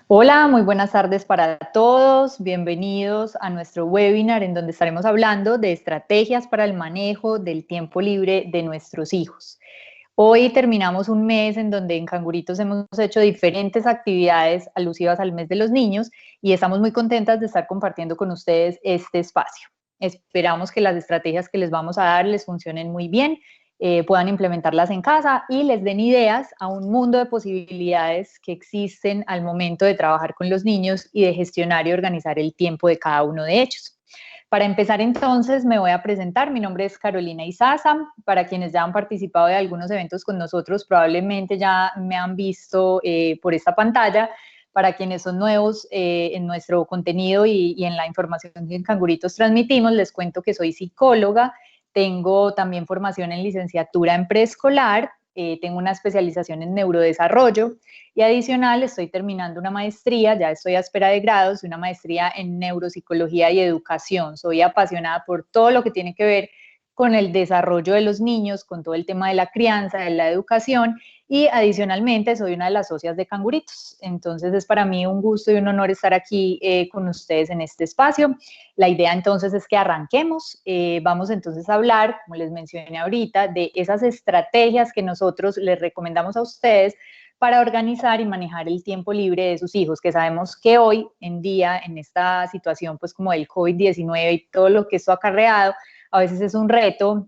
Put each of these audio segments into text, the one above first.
Hola, muy buenas tardes para todos. Bienvenidos a nuestro webinar en donde estaremos hablando de estrategias para el manejo del tiempo libre de nuestros hijos. Hoy terminamos un mes en donde en Canguritos hemos hecho diferentes actividades alusivas al mes de los niños y estamos muy contentas de estar compartiendo con ustedes este espacio. Esperamos que las estrategias que les vamos a dar les funcionen muy bien, puedan implementarlas en casa y les den ideas a un mundo de posibilidades que existen al momento de trabajar con los niños y de gestionar y organizar el tiempo de cada uno de ellos. Para empezar entonces me voy a presentar, mi nombre es Carolina Izaza, para quienes ya han participado de algunos eventos con nosotros probablemente ya me han visto por esta pantalla. Para quienes son nuevos en nuestro contenido y en la información que en Canguritos transmitimos, les cuento que soy psicóloga, tengo también formación en licenciatura en preescolar, tengo una especialización en neurodesarrollo y adicional estoy terminando una maestría, ya estoy a espera de grados, una maestría en neuropsicología y educación. Soy apasionada por todo lo que tiene que ver con el desarrollo de los niños, con todo el tema de la crianza, de la educación y adicionalmente soy una de las socias de Canguritos. Entonces es para mí un gusto y un honor estar aquí con ustedes en este espacio. La idea entonces es que arranquemos. Vamos entonces a hablar, como les mencioné ahorita, de esas estrategias que nosotros les recomendamos a ustedes para organizar y manejar el tiempo libre de sus hijos, que sabemos que hoy en día, en esta situación pues como del COVID-19 y todo lo que esto ha acarreado, a veces es un reto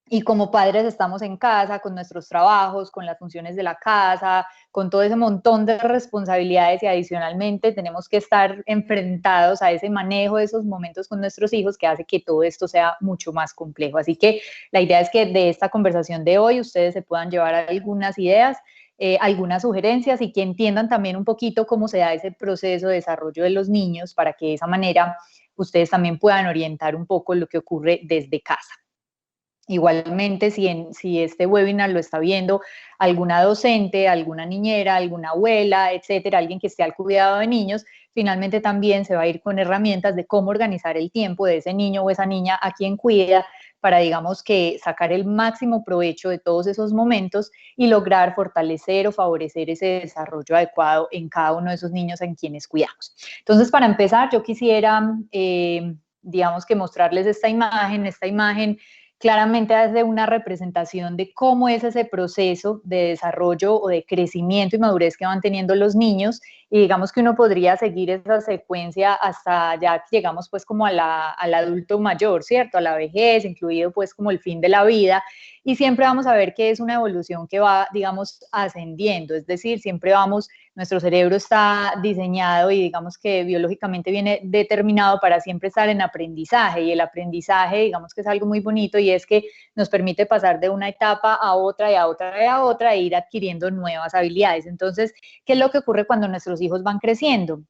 y como padres estamos en casa con nuestros trabajos, con las funciones de la casa, con todo ese montón de responsabilidades y adicionalmente tenemos que estar enfrentados a ese manejo de esos momentos con nuestros hijos que hace que todo esto sea mucho más complejo. Así que la idea es que de esta conversación de hoy ustedes se puedan llevar algunas ideas, algunas sugerencias y que entiendan también un poquito cómo se da ese proceso de desarrollo de los niños para que de esa manera ustedes también puedan orientar un poco lo que ocurre desde casa. Igualmente, si este webinar lo está viendo alguna docente, alguna niñera, alguna abuela, etcétera, alguien que esté al cuidado de niños, finalmente también se va a ir con herramientas de cómo organizar el tiempo de ese niño o esa niña a quien cuida para, digamos, que sacar el máximo provecho de todos esos momentos y lograr fortalecer o favorecer ese desarrollo adecuado en cada uno de esos niños en quienes cuidamos. Entonces, para empezar, yo quisiera, digamos que mostrarles esta imagen claramente hace una representación de cómo es ese proceso de desarrollo o de crecimiento y madurez que van teniendo los niños y digamos que uno podría seguir esa secuencia hasta ya que llegamos pues como al adulto mayor, ¿cierto? A la vejez, incluido pues como el fin de la vida y siempre vamos a ver que es una evolución que va, digamos, ascendiendo, es decir, siempre vamos, nuestro cerebro está diseñado y digamos que biológicamente viene determinado para siempre estar en aprendizaje y el aprendizaje digamos que es algo muy bonito y es que nos permite pasar de una etapa a otra y a otra y a otra e ir adquiriendo nuevas habilidades. Entonces, ¿qué es lo que ocurre cuando nuestros hijos van creciendo?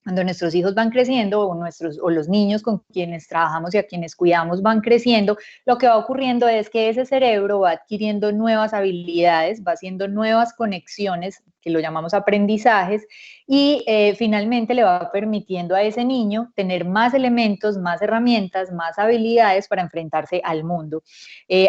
Cuando nuestros hijos van creciendo o los niños con quienes trabajamos y a quienes cuidamos van creciendo, lo que va ocurriendo es que ese cerebro va adquiriendo nuevas habilidades, va haciendo nuevas conexiones, que lo llamamos aprendizajes, y finalmente le va permitiendo a ese niño tener más elementos, más herramientas, más habilidades para enfrentarse al mundo.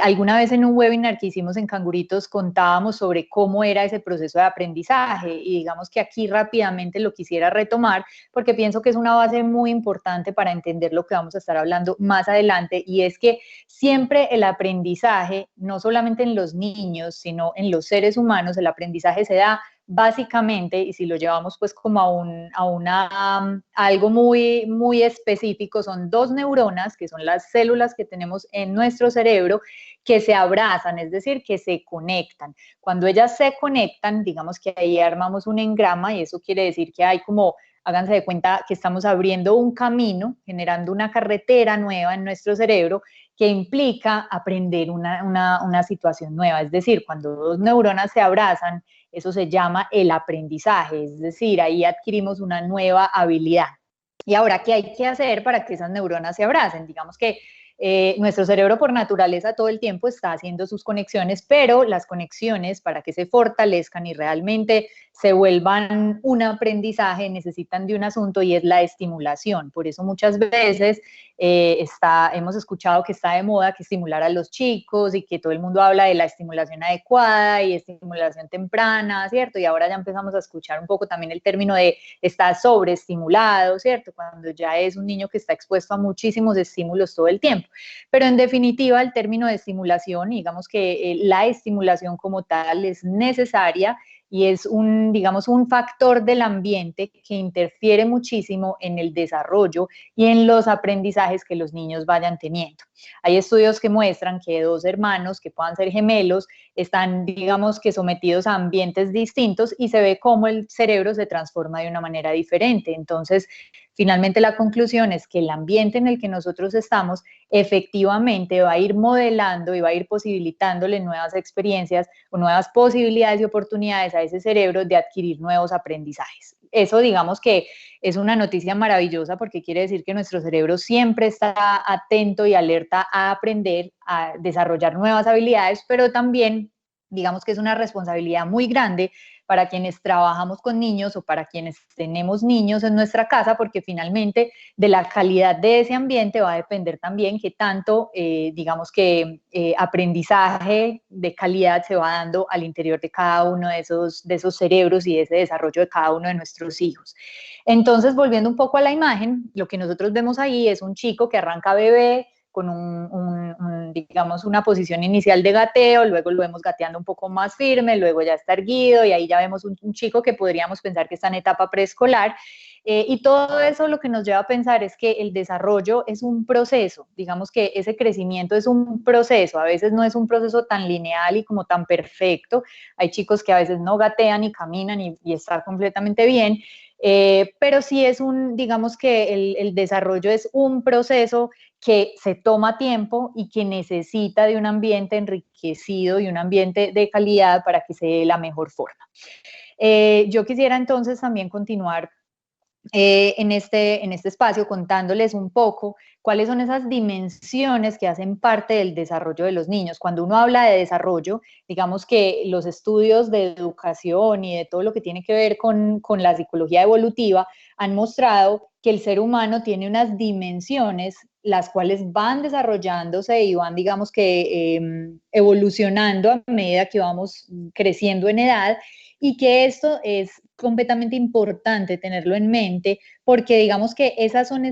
Alguna vez en un webinar que hicimos en Canguritos contábamos sobre cómo era ese proceso de aprendizaje y digamos que aquí rápidamente lo quisiera retomar porque pienso que es una base muy importante para entender lo que vamos a estar hablando más adelante y es que siempre el aprendizaje, no solamente en los niños, sino en los seres humanos, el aprendizaje se da básicamente, y si lo llevamos pues como a algo muy, muy específico, son dos neuronas, que son las células que tenemos en nuestro cerebro, que se abrazan, es decir, que se conectan. Cuando ellas se conectan, digamos que ahí armamos un engrama y eso quiere decir que hay como, háganse de cuenta que estamos abriendo un camino, generando una carretera nueva en nuestro cerebro que implica aprender una situación nueva. Es decir, cuando dos neuronas se abrazan, eso se llama el aprendizaje, es decir, ahí adquirimos una nueva habilidad. Y ahora, ¿qué hay que hacer para que esas neuronas se abracen? Digamos que Nuestro cerebro por naturaleza todo el tiempo está haciendo sus conexiones, pero las conexiones para que se fortalezcan y realmente se vuelvan un aprendizaje necesitan de un asunto y es la estimulación. Por eso muchas veces hemos escuchado que está de moda que estimular a los chicos y que todo el mundo habla de la estimulación adecuada y estimulación temprana, ¿cierto? Y ahora ya empezamos a escuchar un poco también el término de está sobreestimulado, ¿cierto? Cuando ya es un niño que está expuesto a muchísimos estímulos todo el tiempo. Pero en definitiva, el término de estimulación, digamos que la estimulación como tal es necesaria y es digamos, un factor del ambiente que interfiere muchísimo en el desarrollo y en los aprendizajes que los niños vayan teniendo. Hay estudios que muestran que dos hermanos que puedan ser gemelos están, digamos, que sometidos a ambientes distintos y se ve cómo el cerebro se transforma de una manera diferente. Entonces, finalmente la conclusión es que el ambiente en el que nosotros estamos efectivamente va a ir modelando y va a ir posibilitándole nuevas experiencias o nuevas posibilidades y oportunidades a ese cerebro de adquirir nuevos aprendizajes. Eso digamos que es una noticia maravillosa porque quiere decir que nuestro cerebro siempre está atento y alerta a aprender, a desarrollar nuevas habilidades, pero también digamos que es una responsabilidad muy grande para quienes trabajamos con niños o para quienes tenemos niños en nuestra casa, porque finalmente de la calidad de ese ambiente va a depender también qué tanto, digamos que aprendizaje de calidad se va dando al interior de cada uno de esos cerebros y de ese desarrollo de cada uno de nuestros hijos. Entonces, volviendo un poco a la imagen, lo que nosotros vemos ahí es un chico que arranca bebé, con digamos, una posición inicial de gateo, luego lo vemos gateando un poco más firme, luego ya está erguido y ahí ya vemos un chico que podríamos pensar que está en etapa preescolar. Y todo eso lo que nos lleva a pensar es que el desarrollo es un proceso, digamos que ese crecimiento es un proceso, a veces no es un proceso tan lineal y como tan perfecto, hay chicos que a veces no gatean y caminan y está completamente bien, pero sí es digamos que el desarrollo es un proceso que se toma tiempo y que necesita de un ambiente enriquecido y un ambiente de calidad para que se dé la mejor forma. Yo quisiera entonces también continuar en este espacio contándoles un poco cuáles son esas dimensiones que hacen parte del desarrollo de los niños. Cuando uno habla de desarrollo, digamos que los estudios de educación y de todo lo que tiene que ver con la psicología evolutiva han mostrado que el ser humano tiene unas dimensiones las cuales van desarrollándose y van, digamos que, evolucionando a medida que vamos creciendo en edad y que esto es completamente importante tenerlo en mente porque digamos que esas son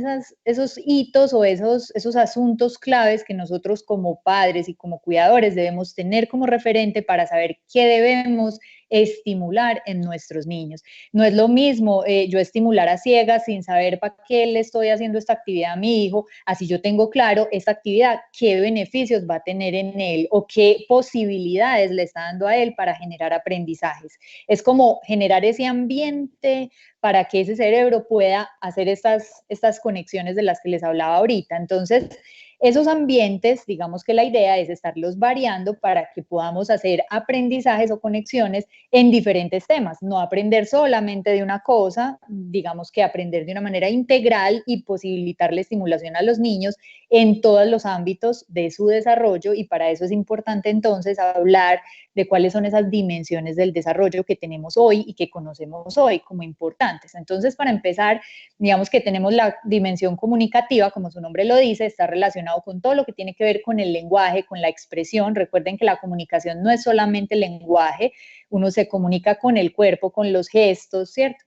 esos hitos o esos asuntos claves que nosotros como padres y como cuidadores debemos tener como referente para saber qué debemos estimular en nuestros niños. No es lo mismo yo estimular a ciegas sin saber para qué le estoy haciendo esta actividad a mi hijo, así yo tengo claro esta actividad, qué beneficios va a tener en él o qué posibilidades le está dando a él para generar aprendizajes. Es como generar ese ambiente para que ese cerebro pueda hacer estas conexiones de las que les hablaba ahorita. Entonces, esos ambientes, digamos que la idea es estarlos variando para que podamos hacer aprendizajes o conexiones en diferentes temas, no aprender solamente de una cosa, digamos que aprender de una manera integral y posibilitarle estimulación a los niños en todos los ámbitos de su desarrollo y para eso es importante entonces hablar de cuáles son esas dimensiones del desarrollo que tenemos hoy y que conocemos hoy como importantes. Entonces, para empezar, digamos que tenemos la dimensión comunicativa, como su nombre lo dice, está relacionado con todo lo que tiene que ver con el lenguaje, con la expresión. Recuerden que la comunicación no es solamente lenguaje, uno se comunica con el cuerpo, con los gestos, ¿cierto?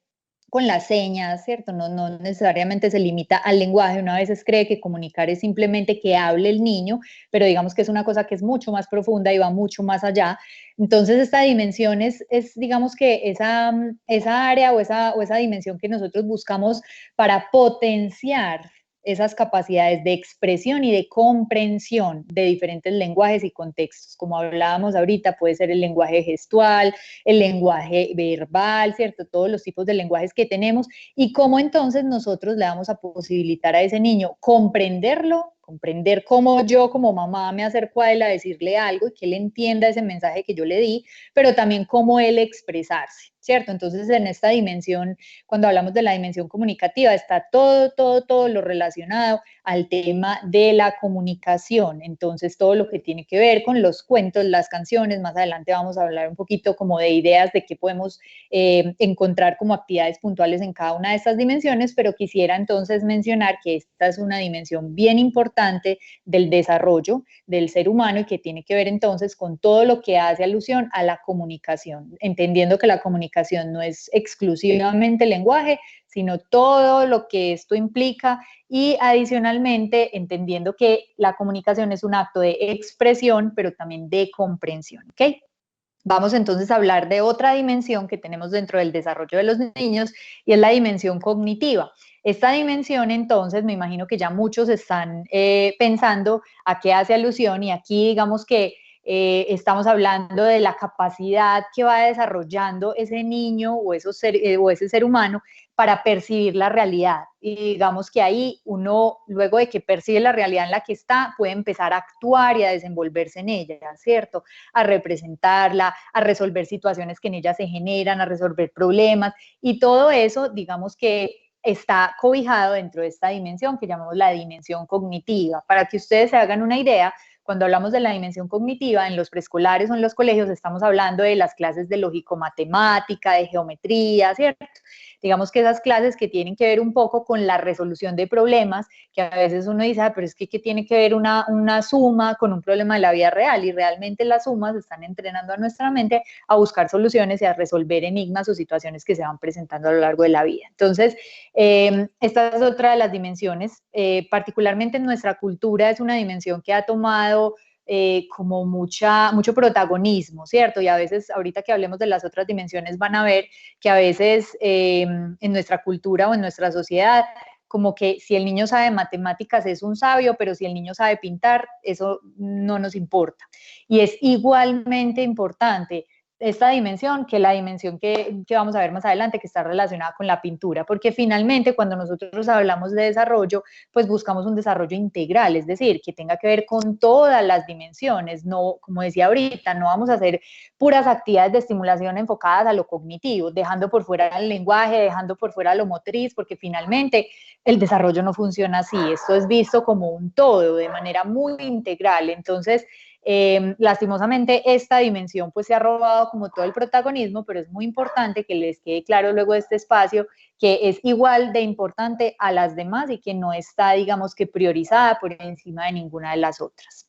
Con las señas, ¿cierto? No necesariamente se limita al lenguaje. Uno a veces cree que comunicar es simplemente que hable el niño, pero digamos que es una cosa que es mucho más profunda y va mucho más allá. Entonces, esta dimensión es digamos que esa área o esa dimensión que nosotros buscamos para potenciar esas capacidades de expresión y de comprensión de diferentes lenguajes y contextos. Como hablábamos ahorita, puede ser el lenguaje gestual, el lenguaje verbal, ¿cierto? Todos los tipos de lenguajes que tenemos y cómo entonces nosotros le vamos a posibilitar a ese niño comprenderlo comprender cómo yo como mamá me acerco a él a decirle algo y que él entienda ese mensaje que yo le di, pero también cómo él expresarse, ¿cierto? Entonces, en esta dimensión, cuando hablamos de la dimensión comunicativa, está todo lo relacionado al tema de la comunicación. Entonces, todo lo que tiene que ver con los cuentos, las canciones, más adelante vamos a hablar un poquito como de ideas de qué podemos encontrar como actividades puntuales en cada una de estas dimensiones, pero quisiera entonces mencionar que esta es una dimensión bien importante del desarrollo del ser humano y que tiene que ver entonces con todo lo que hace alusión a la comunicación, entendiendo que la comunicación no es exclusivamente lenguaje, sino todo lo que esto implica y adicionalmente entendiendo que la comunicación es un acto de expresión, pero también de comprensión, ¿ok? Vamos entonces a hablar de otra dimensión que tenemos dentro del desarrollo de los niños y es la dimensión cognitiva. Esta dimensión entonces, me imagino que ya muchos están pensando a qué hace alusión y aquí digamos que estamos hablando de la capacidad que va desarrollando ese niño o ese ser humano para percibir la realidad. Y digamos que ahí uno, luego de que percibe la realidad en la que está, puede empezar a actuar y a desenvolverse en ella, ¿cierto? A representarla, a resolver situaciones que en ella se generan, a resolver problemas y todo eso, digamos que está cobijado dentro de esta dimensión que llamamos la dimensión cognitiva. Para que ustedes se hagan una idea, cuando hablamos de la dimensión cognitiva, en los preescolares o en los colegios estamos hablando de las clases de lógico-matemática, de geometría, ¿cierto? Digamos que esas clases que tienen que ver un poco con la resolución de problemas, que a veces uno dice, pero es que ¿qué tiene que ver una suma con un problema de la vida real? Y realmente las sumas están entrenando a nuestra mente a buscar soluciones y a resolver enigmas o situaciones que se van presentando a lo largo de la vida. Entonces, esta es otra de las dimensiones, particularmente en nuestra cultura es una dimensión que ha tomado como mucho protagonismo, ¿cierto? Y a veces, ahorita que hablemos de las otras dimensiones, van a ver que a veces en nuestra cultura o en nuestra sociedad, como que si el niño sabe matemáticas es un sabio, pero si el niño sabe pintar, eso no nos importa. Y es igualmente importante esta dimensión que la dimensión que vamos a ver más adelante, que está relacionada con la pintura, porque finalmente cuando nosotros hablamos de desarrollo, pues buscamos un desarrollo integral, es decir, que tenga que ver con todas las dimensiones, no, como decía ahorita, no vamos a hacer puras actividades de estimulación enfocadas a lo cognitivo, dejando por fuera el lenguaje, dejando por fuera lo motriz, porque finalmente el desarrollo no funciona así, esto es visto como un todo, de manera muy integral, entonces lastimosamente esta dimensión pues se ha robado como todo el protagonismo, pero es muy importante que les quede claro luego de este espacio que es igual de importante a las demás y que no está, digamos que priorizada por encima de ninguna de las otras.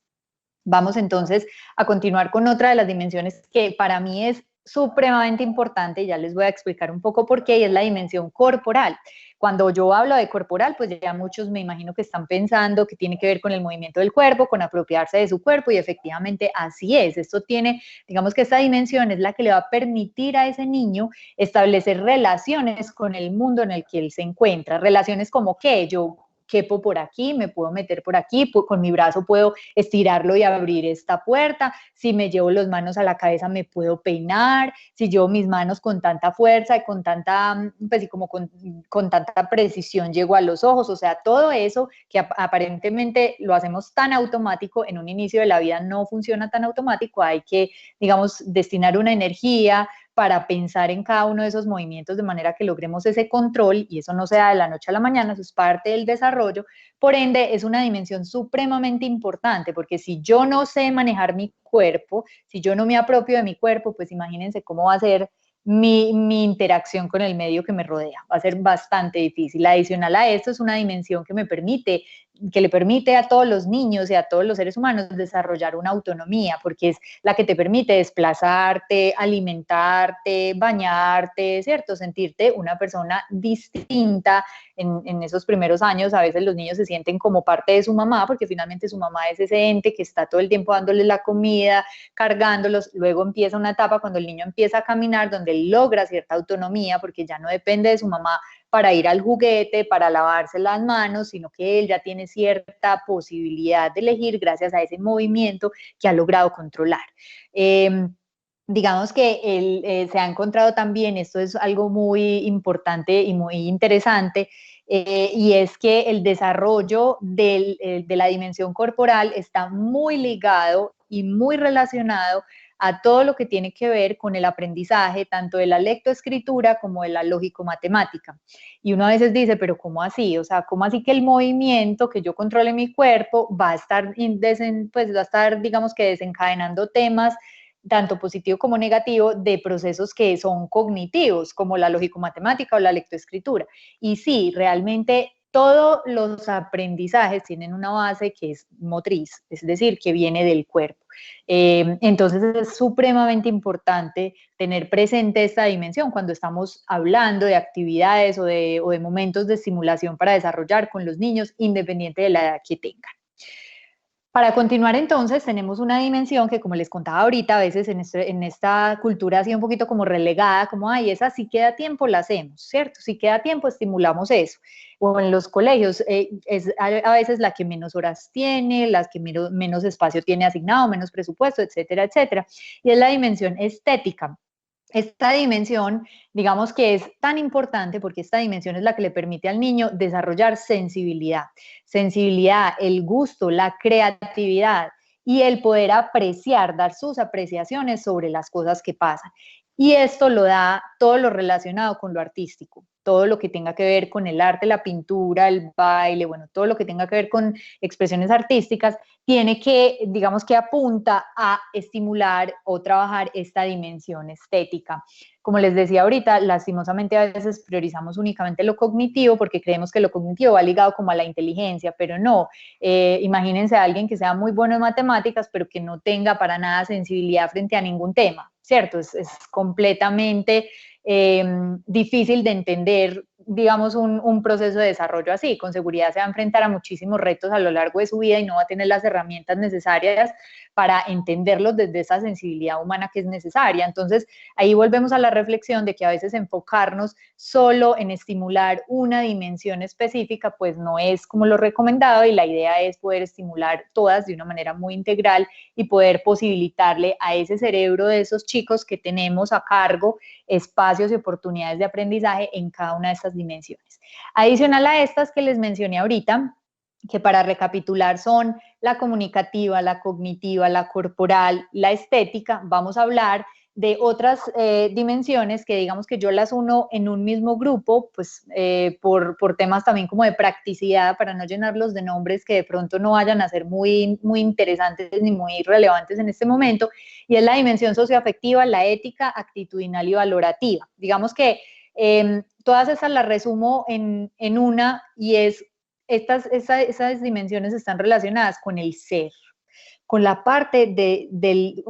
Vamos entonces a continuar con otra de las dimensiones que para mí es supremamente importante, ya les voy a explicar un poco por qué, y es la dimensión corporal. Cuando yo hablo de corporal, pues ya muchos me imagino que están pensando que tiene que ver con el movimiento del cuerpo, con apropiarse de su cuerpo, y efectivamente así es. Esto tiene, digamos que esta dimensión es la que le va a permitir a ese niño establecer relaciones con el mundo en el que él se encuentra. Relaciones como que yo quepo por aquí, me puedo meter por aquí, con mi brazo puedo estirarlo y abrir esta puerta, si me llevo las manos a la cabeza me puedo peinar, si llevo mis manos con tanta fuerza y con tanta, pues y como con tanta precisión llego a los ojos, o sea, todo eso que aparentemente lo hacemos tan automático, en un inicio de la vida no funciona tan automático, hay que, digamos, destinar una energía, para pensar en cada uno de esos movimientos de manera que logremos ese control y eso no se da de la noche a la mañana, eso es parte del desarrollo. Por ende, es una dimensión supremamente importante porque si yo no sé manejar mi cuerpo, si yo no me apropio de mi cuerpo, pues imagínense cómo va a ser mi interacción con el medio que me rodea. Va a ser bastante difícil. Adicional a esto, es una dimensión que le permite a todos los niños y a todos los seres humanos desarrollar una autonomía, porque es la que te permite desplazarte, alimentarte, bañarte, ¿cierto? Sentirte una persona distinta en esos primeros años. A veces los niños se sienten como parte de su mamá, porque finalmente su mamá es ese ente que está todo el tiempo dándoles la comida, cargándolos. Luego empieza una etapa cuando el niño empieza a caminar, donde él logra cierta autonomía, porque ya no depende de su mamá para ir al juguete, para lavarse las manos, sino que él ya tiene cierta posibilidad de elegir gracias a ese movimiento que ha logrado controlar. Digamos que él se ha encontrado también, esto es algo muy importante y muy interesante, y es que el desarrollo de la dimensión corporal está muy ligado y muy relacionado a todo lo que tiene que ver con el aprendizaje, tanto de la lectoescritura como de la lógico-matemática. Y uno a veces dice, pero ¿cómo así? O sea, ¿cómo así que el movimiento que yo controle en mi cuerpo va a estar, pues va a estar, digamos que desencadenando temas tanto positivo como negativo, de procesos que son cognitivos, como la lógico-matemática o la lectoescritura? Y sí, realmente todos los aprendizajes tienen una base que es motriz, es decir, que viene del cuerpo. Entonces es supremamente importante tener presente esta dimensión cuando estamos hablando de actividades o de momentos de estimulación para desarrollar con los niños, independiente de la edad que tengan. Para continuar entonces, tenemos una dimensión que, como les contaba ahorita, a veces en esta cultura ha sido un poquito como relegada, como, ay, esa sí queda tiempo, la hacemos, ¿cierto? Si queda tiempo, estimulamos eso. O en los colegios, es a veces la que menos horas tiene, las que menos espacio tiene asignado, menos presupuesto, etcétera, etcétera. Y es la dimensión estética. Esta dimensión, digamos que es tan importante porque esta dimensión es la que le permite al niño desarrollar sensibilidad. Sensibilidad, el gusto, la creatividad y el poder apreciar, dar sus apreciaciones sobre las cosas que pasan. Y esto lo da todo lo relacionado con lo artístico, todo lo que tenga que ver con el arte, la pintura, el baile, bueno, todo lo que tenga que ver con expresiones artísticas, tiene que, digamos que apunta a estimular o trabajar esta dimensión estética. Como les decía ahorita, lastimosamente a veces priorizamos únicamente lo cognitivo porque creemos que lo cognitivo va ligado como a la inteligencia, pero no. Imagínense a alguien que sea muy bueno en matemáticas, pero que no tenga para nada sensibilidad frente a ningún tema, ¿cierto? Es completamente difícil de entender, digamos, un proceso de desarrollo así. Con seguridad se va a enfrentar a muchísimos retos a lo largo de su vida y no va a tener las herramientas necesarias para entenderlos desde esa sensibilidad humana que es necesaria. Entonces, ahí volvemos a la reflexión de que a veces enfocarnos solo en estimular una dimensión específica, pues no es como lo recomendado, y la idea es poder estimular todas de una manera muy integral y poder posibilitarle a ese cerebro de esos chicos que tenemos a cargo espacios y oportunidades de aprendizaje en cada una de estas dimensiones. Adicional a estas que les mencioné ahorita, que para recapitular son la comunicativa, la cognitiva, la corporal, la estética, vamos a hablar de otras dimensiones que digamos que yo las uno en un mismo grupo, pues por temas también como de practicidad, para no llenarlos de nombres que de pronto no vayan a ser muy interesantes ni muy relevantes en este momento, y es la dimensión socioafectiva, la ética, actitudinal y valorativa. Digamos que todas esas las resumo en una, y es esas dimensiones están relacionadas con el ser, con la parte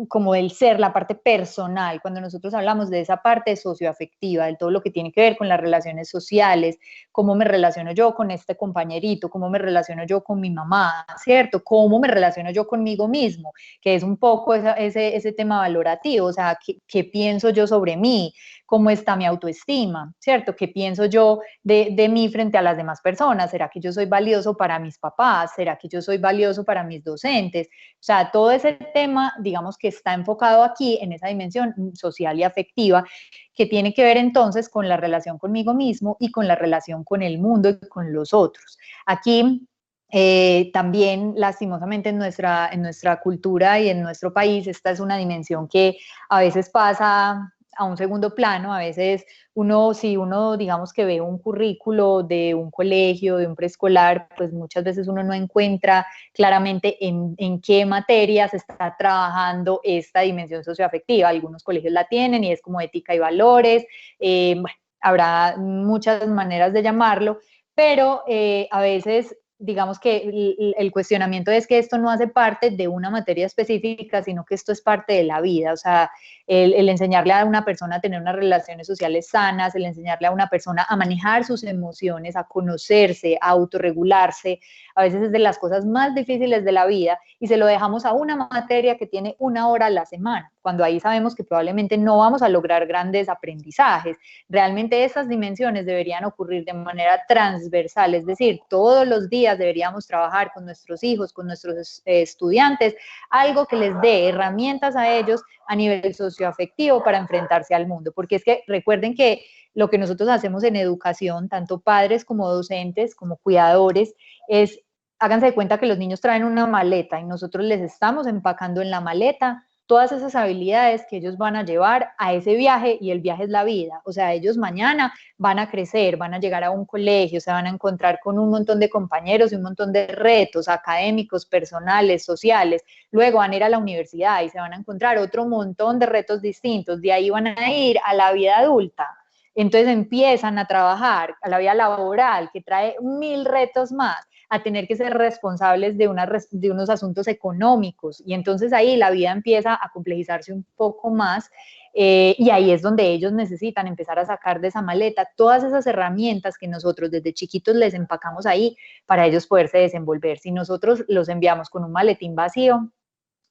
como del ser, la parte personal, cuando nosotros hablamos de esa parte socioafectiva, de todo lo que tiene que ver con las relaciones sociales, cómo me relaciono yo con este compañerito, cómo me relaciono yo con mi mamá, ¿cierto? Cómo me relaciono yo conmigo mismo, que es un poco ese tema valorativo, o sea, ¿qué pienso yo sobre mí? ¿Cómo está mi autoestima? ¿Cierto? ¿Qué pienso yo de mí frente a las demás personas? ¿Será que yo soy valioso para mis papás? ¿Será que yo soy valioso para mis docentes? O sea, todo ese tema, digamos que está enfocado aquí en esa dimensión social y afectiva, que tiene que ver entonces con la relación conmigo mismo y con la relación con el mundo y con los otros. Aquí también, lastimosamente, en nuestra cultura y en nuestro país, esta es una dimensión que a veces pasa a un segundo plano. A veces si uno digamos que ve un currículo de un colegio, de un preescolar, pues muchas veces uno no encuentra claramente en qué materias está trabajando esta dimensión socioafectiva. Algunos colegios la tienen y es como ética y valores, bueno, habrá muchas maneras de llamarlo, pero a veces digamos que el cuestionamiento es que esto no hace parte de una materia específica, sino que esto es parte de la vida. O sea, el enseñarle a una persona a tener unas relaciones sociales sanas, el enseñarle a una persona a manejar sus emociones, a conocerse, a autorregularse, a veces es de las cosas más difíciles de la vida, y se lo dejamos a una materia que tiene una hora a la semana. cuando ahí sabemos que probablemente no vamos a lograr grandes aprendizajes. Realmente esas dimensiones deberían ocurrir de manera transversal, es decir, todos los días deberíamos trabajar con nuestros hijos, con nuestros estudiantes, algo que les dé herramientas a ellos a nivel socioafectivo para enfrentarse al mundo, porque es que recuerden que lo que nosotros hacemos en educación, tanto padres como docentes, como cuidadores, es, háganse de cuenta que los niños traen una maleta y nosotros les estamos empacando en la maleta todas esas habilidades que ellos van a llevar a ese viaje, y el viaje es la vida. O sea, ellos mañana van a crecer, van a llegar a un colegio, se van a encontrar con un montón de compañeros y un montón de retos académicos, personales, sociales. Luego van a ir a la universidad y se van a encontrar otro montón de retos distintos. De ahí van a ir a la vida adulta. Entonces empiezan a trabajar a la vida laboral, que trae 1000 retos más, a tener que ser responsables de unos asuntos económicos, y entonces ahí la vida empieza a complejizarse un poco más, y ahí es donde ellos necesitan empezar a sacar de esa maleta todas esas herramientas que nosotros desde chiquitos les empacamos ahí para ellos poderse desenvolver. Si nosotros los enviamos con un maletín vacío,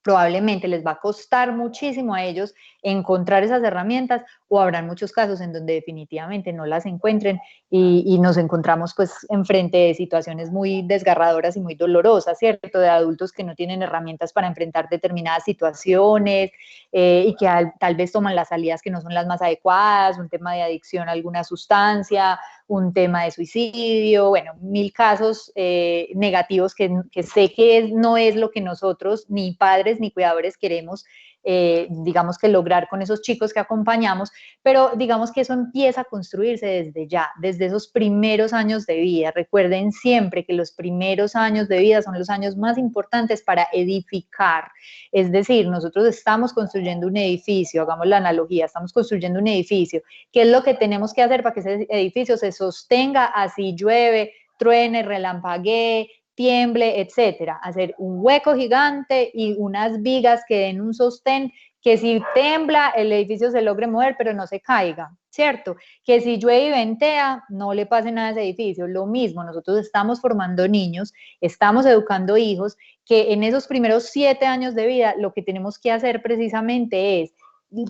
probablemente les va a costar muchísimo a ellos encontrar esas herramientas, o habrán muchos casos en donde definitivamente no las encuentren y nos encontramos pues enfrente de situaciones muy desgarradoras y muy dolorosas, ¿cierto? De adultos que no tienen herramientas para enfrentar determinadas situaciones, y que tal vez toman las salidas que no son las más adecuadas, un tema de adicción a alguna sustancia, un tema de suicidio, bueno, 1000 casos negativos que sé que no es lo que nosotros, ni padres ni cuidadores, queremos, digamos que lograr con esos chicos que acompañamos, pero digamos que eso empieza a construirse desde ya, desde esos primeros años de vida. Recuerden siempre que los primeros años de vida son los años más importantes para edificar, es decir, nosotros estamos construyendo un edificio, hagamos la analogía, estamos construyendo un edificio. ¿Qué es lo que tenemos que hacer para que ese edificio se sostenga así llueve, truene, relampaguee, tiemble, etcétera? Hacer un hueco gigante y unas vigas que den un sostén, que si tembla el edificio se logre mover pero no se caiga, ¿cierto? Que si llueve y ventea no le pase nada a ese edificio. Lo mismo, nosotros estamos formando niños, estamos educando hijos, que en esos primeros 7 años de vida lo que tenemos que hacer precisamente es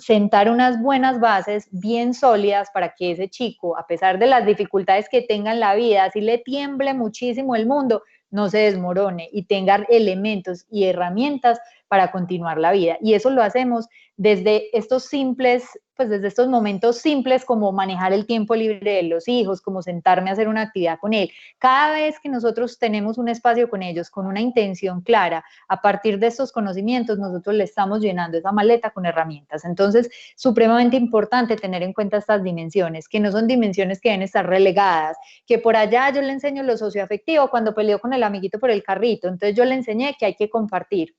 sentar unas buenas bases bien sólidas para que ese chico, a pesar de las dificultades que tenga en la vida, así le tiemble muchísimo el mundo, no se desmorone y tenga elementos y herramientas para continuar la vida. Y eso lo hacemos desde estos simples, pues desde estos momentos simples, como manejar el tiempo libre de los hijos, como sentarme a hacer una actividad con él. Cada vez que nosotros tenemos un espacio con ellos, con una intención clara, a partir de estos conocimientos, nosotros le estamos llenando esa maleta con herramientas. Entonces, supremamente importante tener en cuenta estas dimensiones, que no son dimensiones que deben estar relegadas, que por allá yo le enseño lo socioafectivo cuando peleo con el amiguito por el carrito, entonces yo le enseñé que hay que compartir.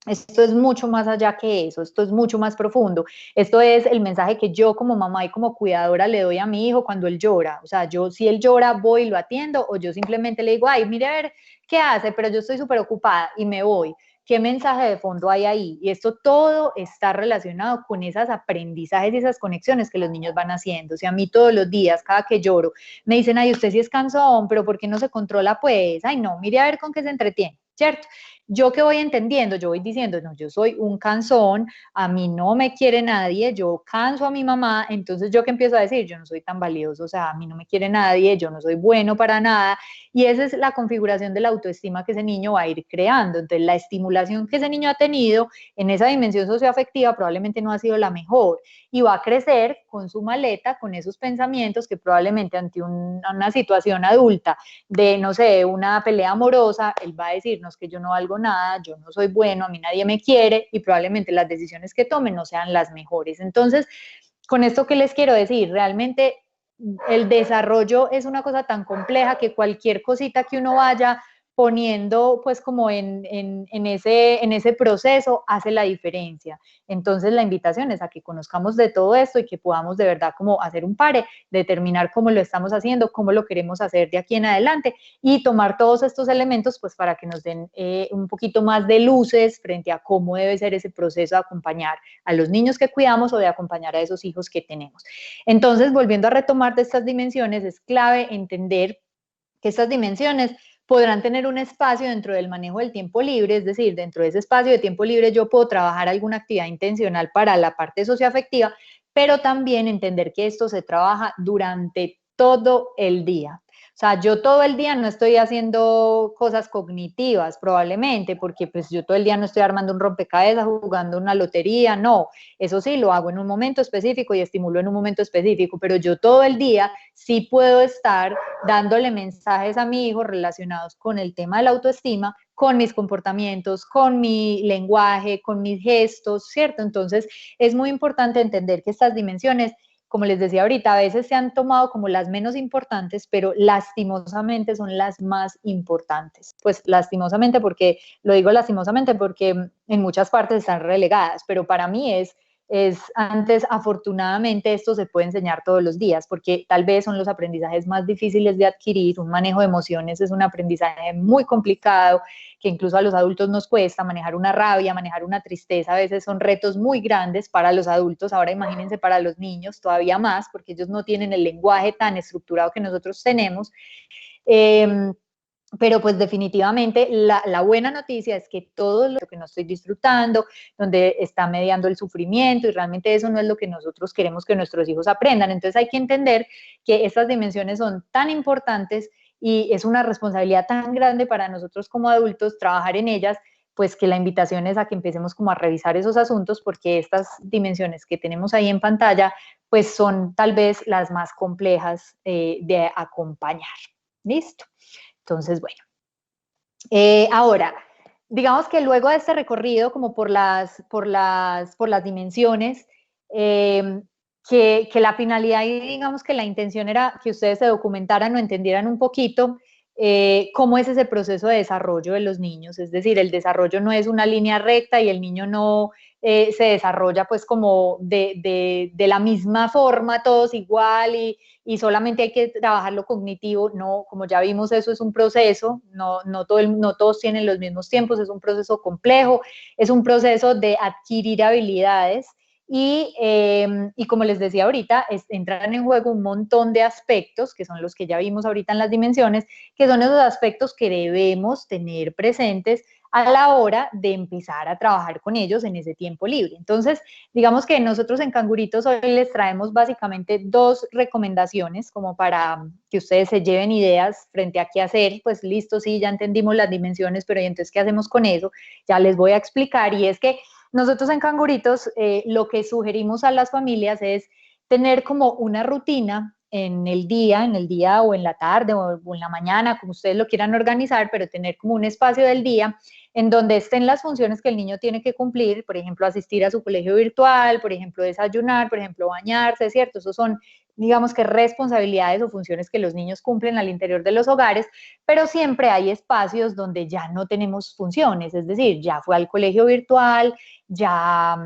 Esto es mucho más allá que eso, esto es mucho más profundo. Esto es el mensaje que yo como mamá y como cuidadora le doy a mi hijo cuando él llora. O sea, yo si él llora voy y lo atiendo, o yo simplemente le digo, ay, mire a ver qué hace, pero yo estoy súper ocupada y me voy. ¿Qué mensaje de fondo hay ahí? Y esto todo está relacionado con esos aprendizajes y esas conexiones que los niños van haciendo. O sea, a mí todos los días, cada que lloro, me dicen, ay, usted sí es cansón, pero ¿por qué no se controla pues? Ay, no, mire a ver con qué se entretiene, ¿cierto? Yo que voy entendiendo, yo voy diciendo, no, yo soy un cansón, a mí no me quiere nadie, yo canso a mi mamá, entonces yo que empiezo a decir, yo no soy tan valioso, o sea, a mí no me quiere nadie, yo no soy bueno para nada, y esa es la configuración de la autoestima que ese niño va a ir creando. Entonces, la estimulación que ese niño ha tenido en esa dimensión socioafectiva probablemente no ha sido la mejor, y va a crecer con su maleta, con esos pensamientos que probablemente ante una situación adulta de, no sé, una pelea amorosa, él va a decirnos que yo no valgo nada, yo no soy bueno, a mí nadie me quiere, y probablemente las decisiones que tomen no sean las mejores. Entonces, con esto, ¿qué les quiero decir? Realmente el desarrollo es una cosa tan compleja que cualquier cosita que uno vaya poniendo pues como en ese proceso hace la diferencia. Entonces la invitación es a que conozcamos de todo esto y que podamos de verdad como hacer un pare, determinar cómo lo estamos haciendo, cómo lo queremos hacer de aquí en adelante, y tomar todos estos elementos pues para que nos den un poquito más de luces frente a cómo debe ser ese proceso de acompañar a los niños que cuidamos o de acompañar a esos hijos que tenemos. Entonces, volviendo a retomar de estas dimensiones, es clave entender que estas dimensiones podrán tener un espacio dentro del manejo del tiempo libre, es decir, dentro de ese espacio de tiempo libre yo puedo trabajar alguna actividad intencional para la parte socioafectiva, pero también entender que esto se trabaja durante todo el día. O sea, yo todo el día no estoy haciendo cosas cognitivas, probablemente, porque pues yo todo el día no estoy armando un rompecabezas, jugando una lotería, no. Eso sí, lo hago en un momento específico y estimulo en un momento específico, pero yo todo el día sí puedo estar dándole mensajes a mi hijo relacionados con el tema de la autoestima, con mis comportamientos, con mi lenguaje, con mis gestos, ¿cierto? Entonces, es muy importante entender que estas dimensiones, como les decía ahorita, a veces se han tomado como las menos importantes, pero lastimosamente son las más importantes. Pues lastimosamente, porque lo digo lastimosamente porque en muchas partes están relegadas, pero para mí antes, afortunadamente, esto se puede enseñar todos los días, porque tal vez son los aprendizajes más difíciles de adquirir. Un manejo de emociones es un aprendizaje muy complicado, que incluso a los adultos nos cuesta manejar una rabia, manejar una tristeza, a veces son retos muy grandes para los adultos. Ahora imagínense para los niños todavía más, porque ellos no tienen el lenguaje tan estructurado que nosotros tenemos. Pero pues definitivamente la buena noticia es que todo lo que no estoy disfrutando, donde está mediando el sufrimiento, y realmente eso no es lo que nosotros queremos que nuestros hijos aprendan. Entonces hay que entender que estas dimensiones son tan importantes y es una responsabilidad tan grande para nosotros como adultos trabajar en ellas, pues que la invitación es a que empecemos como a revisar esos asuntos, porque estas dimensiones que tenemos ahí en pantalla pues son tal vez las más complejas de acompañar. ¿Listo? Entonces, bueno, ahora, digamos que luego de este recorrido, como por las dimensiones, que la finalidad y digamos que la intención era que ustedes se documentaran o entendieran un poquito cómo es ese proceso de desarrollo de los niños. Es decir, el desarrollo no es una línea recta y el niño no se desarrolla pues como de la misma forma, todos igual y solamente hay que trabajar lo cognitivo. No, como ya vimos, eso es un proceso, no todos tienen los mismos tiempos, es un proceso complejo, es un proceso de adquirir habilidades. Y como les decía ahorita, entran en juego un montón de aspectos, que son los que ya vimos ahorita en las dimensiones, que son esos aspectos que debemos tener presentes a la hora de empezar a trabajar con ellos en ese tiempo libre. Entonces, digamos que nosotros en Canguritos hoy les traemos básicamente 2 recomendaciones como para que ustedes se lleven ideas frente a qué hacer. Pues listo, sí, ya entendimos las dimensiones, pero ¿y entonces qué hacemos con eso? Ya les voy a explicar, y es que nosotros en Canguritos lo que sugerimos a las familias es tener como una rutina en el día o en la tarde o en la mañana, como ustedes lo quieran organizar, pero tener como un espacio del día en donde estén las funciones que el niño tiene que cumplir, por ejemplo, asistir a su colegio virtual, por ejemplo, desayunar, por ejemplo, bañarse, ¿cierto? Esos son, digamos que responsabilidades o funciones que los niños cumplen al interior de los hogares, pero siempre hay espacios donde ya no tenemos funciones, es decir, ya fue al colegio virtual, ya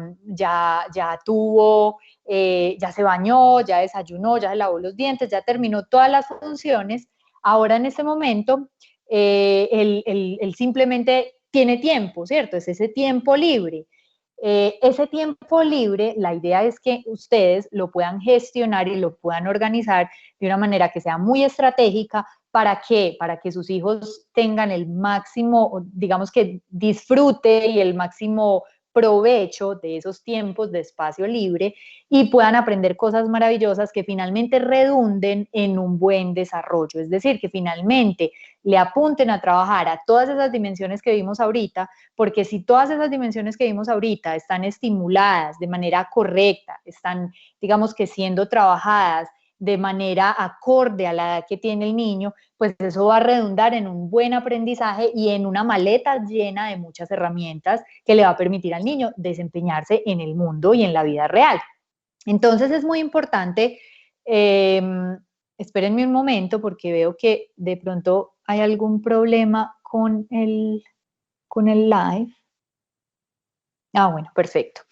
tuvo, ya se bañó, ya desayunó, ya se lavó los dientes, ya terminó todas las funciones. Ahora en este momento, él simplemente tiene tiempo, ¿cierto? Es ese tiempo libre. Ese tiempo libre, la idea es que ustedes lo puedan gestionar y lo puedan organizar de una manera que sea muy estratégica. ¿Para qué? Para que sus hijos tengan el máximo, digamos que disfrute y el máximo provecho de esos tiempos de espacio libre y puedan aprender cosas maravillosas que finalmente redunden en un buen desarrollo. Es decir, que finalmente le apunten a trabajar a todas esas dimensiones que vimos ahorita, porque si todas esas dimensiones que vimos ahorita están estimuladas de manera correcta, están, digamos que siendo trabajadas de manera acorde a la edad que tiene el niño, pues eso va a redundar en un buen aprendizaje y en una maleta llena de muchas herramientas que le va a permitir al niño desempeñarse en el mundo y en la vida real. Entonces es muy importante, espérenme un momento porque veo que de pronto hay algún problema con el live. Bueno, perfecto.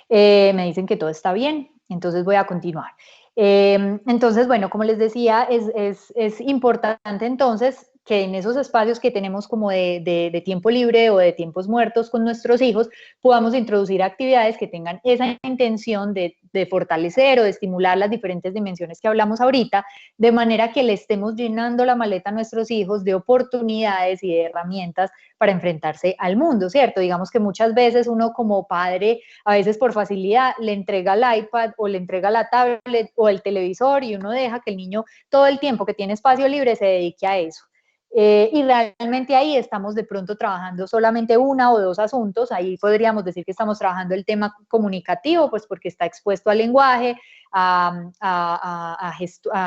Me dicen que todo está bien, entonces voy a continuar. Entonces, bueno, como les decía, es importante entonces que en esos espacios que tenemos como de tiempo libre o de tiempos muertos con nuestros hijos, podamos introducir actividades que tengan esa intención de fortalecer o de estimular las diferentes dimensiones que hablamos ahorita, de manera que le estemos llenando la maleta a nuestros hijos de oportunidades y de herramientas para enfrentarse al mundo, ¿cierto? Digamos que muchas veces uno como padre, a veces por facilidad, le entrega el iPad o le entrega la tablet o el televisor y uno deja que el niño todo el tiempo que tiene espacio libre se dedique a eso. Y realmente ahí estamos de pronto trabajando solamente una o dos asuntos, ahí podríamos decir que estamos trabajando el tema comunicativo, pues porque está expuesto al lenguaje, a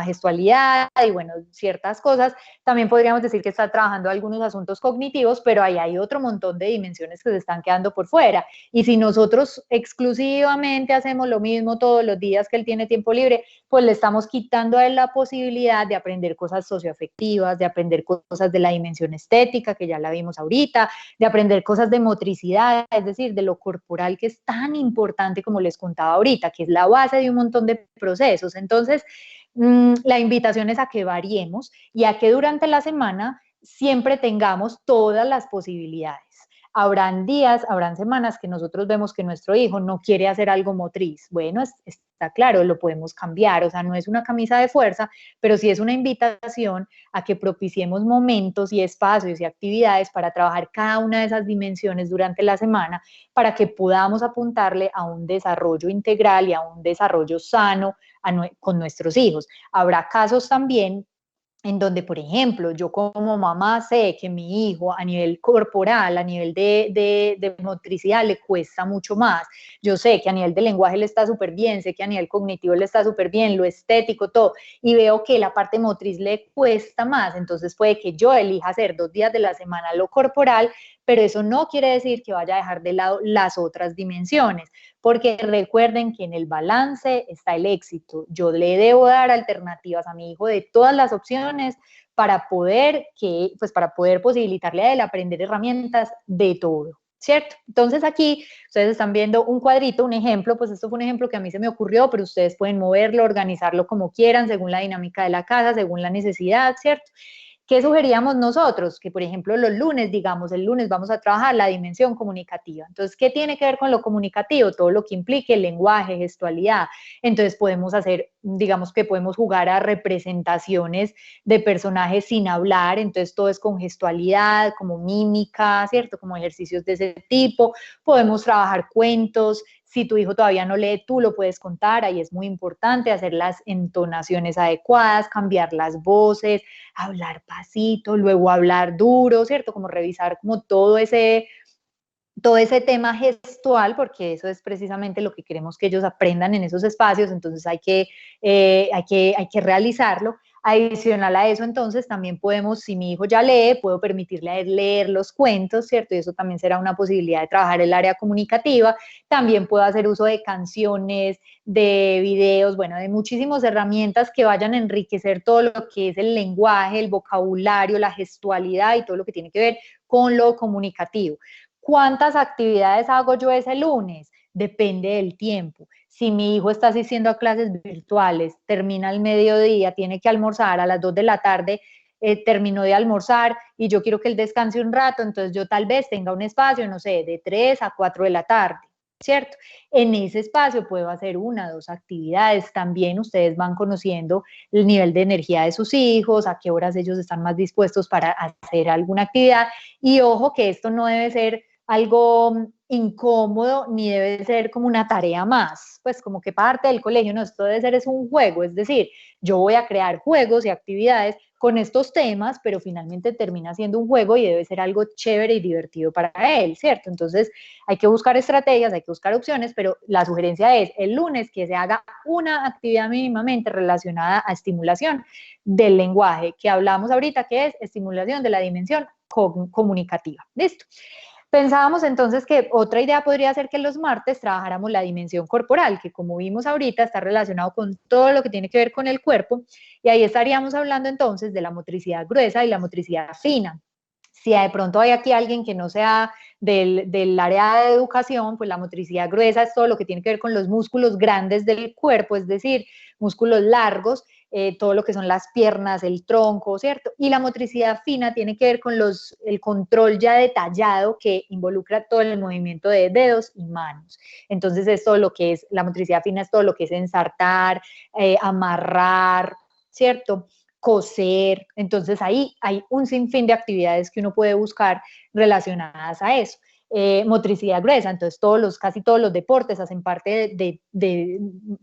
gestualidad y bueno, ciertas cosas. También podríamos decir que está trabajando algunos asuntos cognitivos, pero ahí hay otro montón de dimensiones que se están quedando por fuera. Y si nosotros exclusivamente hacemos lo mismo todos los días que él tiene tiempo libre, pues le estamos quitando a él la posibilidad de aprender cosas socioafectivas, de aprender cosas de la dimensión estética, que ya la vimos ahorita, de aprender cosas de motricidad, es decir, de lo corporal que es tan importante como les contaba ahorita, que es la base de un montón de procesos. Entonces, la invitación es a que variemos y a que durante la semana siempre tengamos todas las posibilidades. Habrán días, habrán semanas que nosotros vemos que nuestro hijo no quiere hacer algo motriz. Bueno, está claro, lo podemos cambiar, o sea, no es una camisa de fuerza, pero sí es una invitación a que propiciemos momentos y espacios y actividades para trabajar cada una de esas dimensiones durante la semana para que podamos apuntarle a un desarrollo integral y a un desarrollo sano con nuestros hijos. Habrá casos también en donde, por ejemplo, yo como mamá sé que mi hijo a nivel corporal, a nivel de motricidad le cuesta mucho más. Yo sé que a nivel de lenguaje le está súper bien, sé que a nivel cognitivo le está súper bien, lo estético, todo, y veo que la parte motriz le cuesta más, entonces puede que yo elija hacer 2 días de la semana lo corporal, pero eso no quiere decir que vaya a dejar de lado las otras dimensiones, porque recuerden que en el balance está el éxito. Yo le debo dar alternativas a mi hijo de todas las opciones para poder posibilitarle a él aprender herramientas de todo, ¿cierto? Entonces aquí ustedes están viendo un cuadrito, un ejemplo, pues esto fue un ejemplo que a mí se me ocurrió, pero ustedes pueden moverlo, organizarlo como quieran, según la dinámica de la casa, según la necesidad, ¿cierto? ¿Qué sugeríamos nosotros? Que, por ejemplo, los lunes, digamos, el lunes vamos a trabajar la dimensión comunicativa. Entonces, ¿qué tiene que ver con lo comunicativo? Todo lo que implique el lenguaje, gestualidad. Entonces, podemos hacer, digamos que podemos jugar a representaciones de personajes sin hablar. Entonces, todo es con gestualidad, como mímica, ¿cierto? Como ejercicios de ese tipo. Podemos trabajar cuentos. Si tu hijo todavía no lee, tú lo puedes contar. Ahí es muy importante hacer las entonaciones adecuadas, cambiar las voces, hablar pasito, luego hablar duro, ¿cierto? Como revisar como todo ese tema gestual, porque eso es precisamente lo que queremos que ellos aprendan en esos espacios, entonces hay que realizarlo. Adicional a eso, entonces, también podemos, si mi hijo ya lee, puedo permitirle a él leer los cuentos, ¿cierto? Y eso también será una posibilidad de trabajar el área comunicativa. También puedo hacer uso de canciones, de videos, bueno, de muchísimas herramientas que vayan a enriquecer todo lo que es el lenguaje, el vocabulario, la gestualidad y todo lo que tiene que ver con lo comunicativo. ¿Cuántas actividades hago yo ese lunes? Depende del tiempo. Si mi hijo está asistiendo a clases virtuales, termina el mediodía, tiene que almorzar a las 2 de la tarde, terminó de almorzar y yo quiero que él descanse un rato, entonces yo tal vez tenga un espacio, no sé, de 3 a 4 de la tarde, ¿cierto? En ese espacio puedo hacer 1 o 2 actividades. También ustedes van conociendo el nivel de energía de sus hijos, a qué horas ellos están más dispuestos para hacer alguna actividad. Y ojo que esto no debe ser algo incómodo ni debe ser como una tarea más, pues como que parte del colegio, no, esto debe ser es un juego, es decir, yo voy a crear juegos y actividades con estos temas, pero finalmente termina siendo un juego y debe ser algo chévere y divertido para él, ¿cierto? Entonces hay que buscar estrategias, hay que buscar opciones, pero la sugerencia es el lunes que se haga una actividad mínimamente relacionada a estimulación del lenguaje, que hablamos ahorita, que es estimulación de la dimensión comunicativa. ¿Listo? Pensábamos entonces que otra idea podría ser que los martes trabajáramos la dimensión corporal, que como vimos ahorita está relacionado con todo lo que tiene que ver con el cuerpo, y ahí estaríamos hablando entonces de la motricidad gruesa y la motricidad fina. Si de pronto hay aquí alguien que no sea del área de educación, pues la motricidad gruesa es todo lo que tiene que ver con los músculos grandes del cuerpo, es decir, músculos largos, todo lo que son las piernas, el tronco, ¿cierto? Y la motricidad fina tiene que ver con el control ya detallado que involucra todo el movimiento de dedos y manos. Entonces es todo lo que es, la motricidad fina es todo lo que es ensartar, amarrar, ¿cierto? Coser. Entonces ahí hay un sinfín de actividades que uno puede buscar relacionadas a eso. Motricidad gruesa, entonces casi todos los deportes hacen parte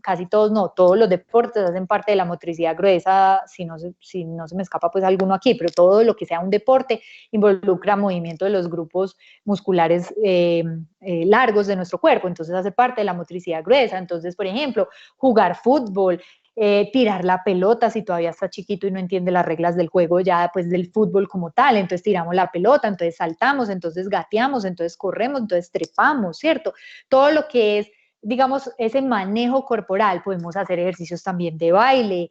casi todos no, todos los deportes hacen parte de la motricidad gruesa, si no se me escapa pues alguno aquí, pero todo lo que sea un deporte involucra movimiento de los grupos musculares largos de nuestro cuerpo, entonces hace parte de la motricidad gruesa. Entonces, por ejemplo, jugar fútbol, tirar la pelota si todavía está chiquito y no entiende las reglas del juego ya pues del fútbol como tal, entonces tiramos la pelota, entonces saltamos, entonces gateamos, entonces corremos, entonces trepamos, ¿cierto? Todo lo que es, digamos, ese manejo corporal, podemos hacer ejercicios también de baile,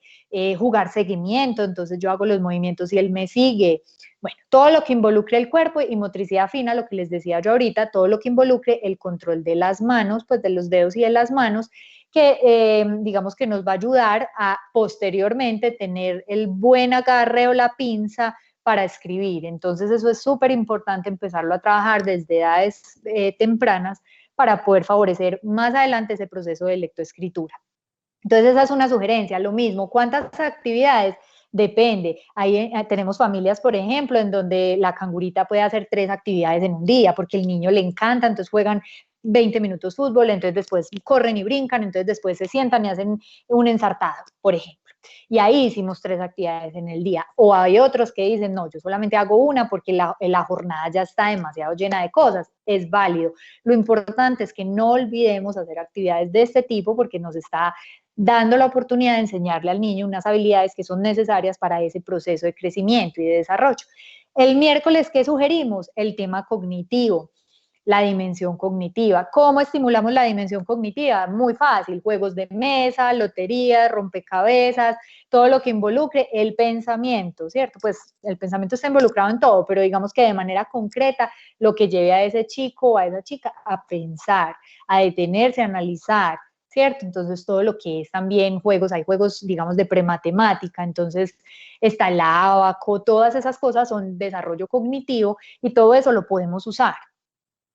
jugar seguimiento, entonces yo hago los movimientos y él me sigue. Bueno, todo lo que involucre el cuerpo y motricidad fina, lo que les decía yo ahorita, todo lo que involucre el control de las manos, pues de los dedos y de las manos, que digamos que nos va a ayudar a posteriormente tener el buen agarre o la pinza para escribir. Entonces eso es súper importante empezarlo a trabajar desde edades tempranas para poder favorecer más adelante ese proceso de lectoescritura. Entonces esa es una sugerencia. Lo mismo, ¿cuántas actividades? Depende. Ahí tenemos familias, por ejemplo, en donde la cangurita puede hacer 3 actividades en un día, porque el niño le encanta, entonces juegan 20 minutos fútbol, entonces después corren y brincan, entonces después se sientan y hacen un ensartado, por ejemplo. Y ahí hicimos 3 actividades en el día. O hay otros que dicen, no, yo solamente hago una porque la jornada ya está demasiado llena de cosas. Es válido. Lo importante es que no olvidemos hacer actividades de este tipo porque nos está dando la oportunidad de enseñarle al niño unas habilidades que son necesarias para ese proceso de crecimiento y de desarrollo. El miércoles, ¿qué sugerimos? El tema cognitivo, la dimensión cognitiva. ¿Cómo estimulamos la dimensión cognitiva? Muy fácil, juegos de mesa, loterías, rompecabezas, todo lo que involucre el pensamiento, ¿cierto? Pues el pensamiento está involucrado en todo, pero digamos que de manera concreta lo que lleve a ese chico o a esa chica a pensar, a detenerse, a analizar, ¿cierto? Entonces todo lo que es también juegos, hay juegos, digamos, de prematemática, entonces está el ábaco, todas esas cosas son desarrollo cognitivo y todo eso lo podemos usar.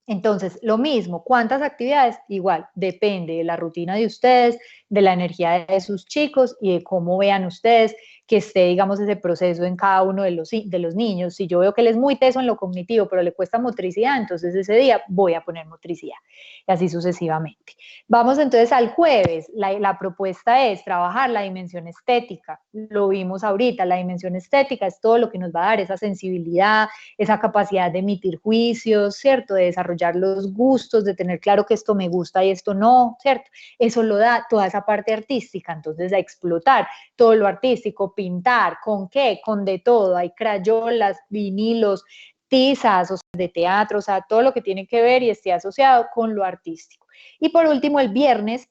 Entonces, lo mismo, ¿cuántas actividades? Igual, depende de la rutina de ustedes, de la energía de sus chicos y de cómo vean ustedes que esté, digamos, ese proceso en cada uno de los niños. Si yo veo que él es muy teso en lo cognitivo, pero le cuesta motricidad, entonces ese día voy a poner motricidad y así sucesivamente. Vamos entonces al jueves. La propuesta es trabajar la dimensión estética. Lo vimos ahorita, la dimensión estética es todo lo que nos va a dar esa sensibilidad, esa capacidad de emitir juicios, ¿cierto? De desarrollar los gustos, de tener claro que esto me gusta y esto no, ¿cierto? Eso lo da toda esa parte artística, entonces a explotar todo lo artístico, pintar, ¿con qué? Con de todo, hay crayolas, vinilos, tizas, o sea, de teatro, o sea, todo lo que tiene que ver y esté asociado con lo artístico. Y por último, el viernes,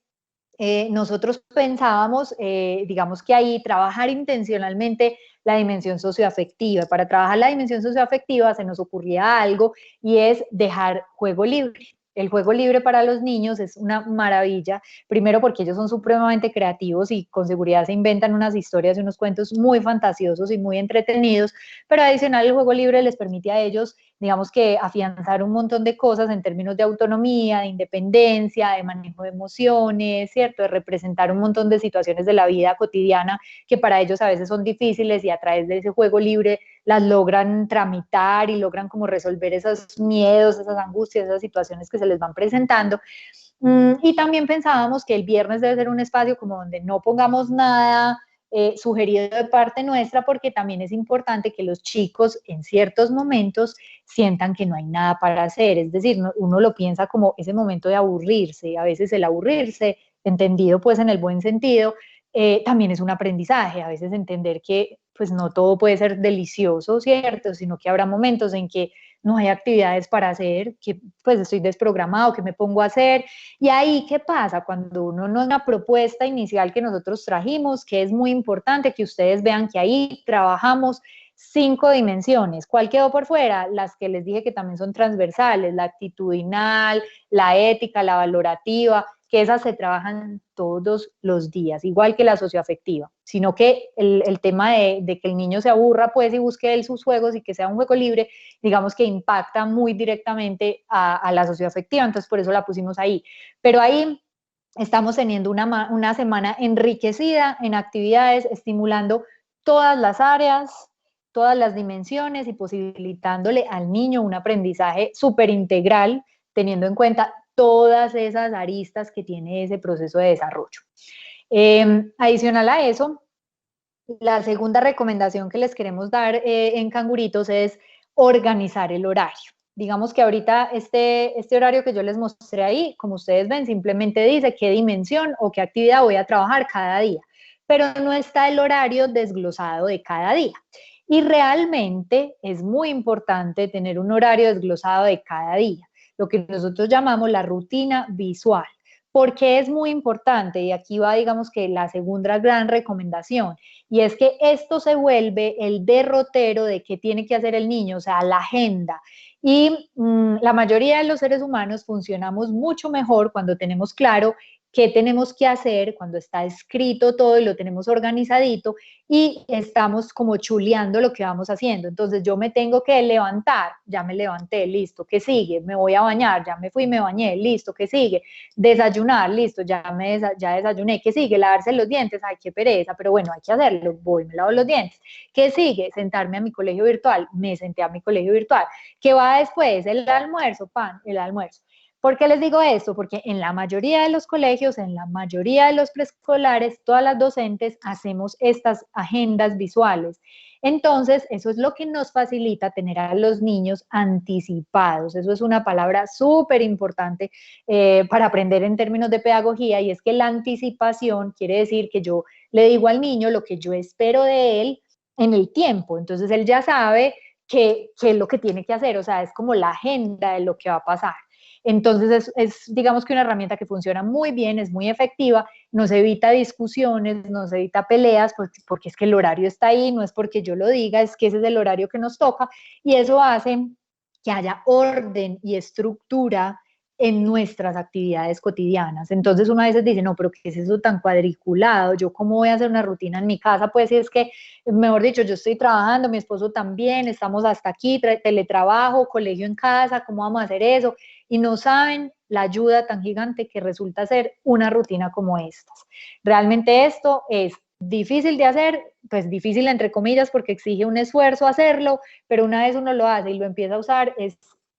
nosotros pensábamos, digamos que ahí trabajar intencionalmente la dimensión socioafectiva. Para trabajar la dimensión socioafectiva se nos ocurría algo y es dejar juego libre. El juego libre para los niños es una maravilla, primero porque ellos son supremamente creativos y con seguridad se inventan unas historias y unos cuentos muy fantasiosos y muy entretenidos, pero adicional el juego libre les permite a ellos, digamos que afianzar un montón de cosas en términos de autonomía, de independencia, de manejo de emociones, ¿cierto? De representar un montón de situaciones de la vida cotidiana que para ellos a veces son difíciles y a través de ese juego libre las logran tramitar y logran como resolver esos miedos, esas angustias, esas situaciones que se les van presentando. Y también pensábamos que el viernes debe ser un espacio como donde no pongamos nada sugerido de parte nuestra, porque también es importante que los chicos en ciertos momentos sientan que no hay nada para hacer, es decir, uno lo piensa como ese momento de aburrirse, a veces el aburrirse, entendido pues en el buen sentido, también es un aprendizaje, a veces entender que pues no todo puede ser delicioso, ¿cierto? Sino que habrá momentos en que no hay actividades para hacer, que pues estoy desprogramado, que me pongo a hacer. Y ahí, ¿qué pasa? Cuando uno no es una propuesta inicial que nosotros trajimos, que es muy importante que ustedes vean que ahí trabajamos 5 dimensiones. ¿Cuál quedó por fuera? Las que les dije que también son transversales, la actitudinal, la ética, la valorativa, que esas se trabajan todos los días, igual que la socioafectiva, sino que el tema de que el niño se aburra pues y busque él sus juegos y que sea un juego libre, digamos que impacta muy directamente a la socioafectiva, entonces por eso la pusimos ahí. Pero ahí estamos teniendo una semana enriquecida en actividades, estimulando todas las áreas, todas las dimensiones y posibilitándole al niño un aprendizaje súper integral, teniendo en cuenta todas esas aristas que tiene ese proceso de desarrollo. Adicional a eso, la segunda recomendación que les queremos dar en Canguritos es organizar el horario. Digamos que ahorita este horario que yo les mostré ahí, como ustedes ven, simplemente dice qué dimensión o qué actividad voy a trabajar cada día, pero no está el horario desglosado de cada día. Y realmente es muy importante tener un horario desglosado de cada día, lo que nosotros llamamos la rutina visual. Porque es muy importante, y aquí va, digamos que la segunda gran recomendación, y es que esto se vuelve el derrotero de qué tiene que hacer el niño, o sea, la agenda. Y la mayoría de los seres humanos funcionamos mucho mejor cuando tenemos claro qué tenemos que hacer, cuando está escrito todo y lo tenemos organizadito y estamos como chuleando lo que vamos haciendo. Entonces yo me tengo que levantar, ya me levanté, listo, ¿qué sigue? Me voy a bañar, ya me fui, me bañé, listo, ¿qué sigue? Desayunar, listo, ya desayuné, ¿qué sigue? Lavarse los dientes, ay, qué pereza, pero bueno, hay que hacerlo, voy, me lavo los dientes. ¿Qué sigue? Sentarme a mi colegio virtual, me senté a mi colegio virtual. ¿Qué va después? El almuerzo, pan, el almuerzo. ¿Por qué les digo esto? Porque en la mayoría de los colegios, en la mayoría de los preescolares, todas las docentes hacemos estas agendas visuales. Entonces, eso es lo que nos facilita tener a los niños anticipados. Eso es una palabra súper importante para aprender en términos de pedagogía, y es que la anticipación quiere decir que yo le digo al niño lo que yo espero de él en el tiempo. Entonces, él ya sabe qué es lo que tiene que hacer, o sea, es como la agenda de lo que va a pasar. Entonces digamos que una herramienta que funciona muy bien, es muy efectiva, nos evita discusiones, nos evita peleas, porque es que el horario está ahí, no es porque yo lo diga, es que ese es el horario que nos toca, y eso hace que haya orden y estructura en nuestras actividades cotidianas. Entonces uno a veces dice, no, pero ¿qué es eso tan cuadriculado? ¿Yo cómo voy a hacer una rutina en mi casa? Pues si es que, mejor dicho, yo estoy trabajando, mi esposo también, estamos hasta aquí, teletrabajo, colegio en casa, ¿cómo vamos a hacer eso? Y no saben la ayuda tan gigante que resulta ser una rutina como estas. Realmente esto es difícil de hacer, pues difícil entre comillas porque exige un esfuerzo hacerlo, pero una vez uno lo hace y lo empieza a usar, es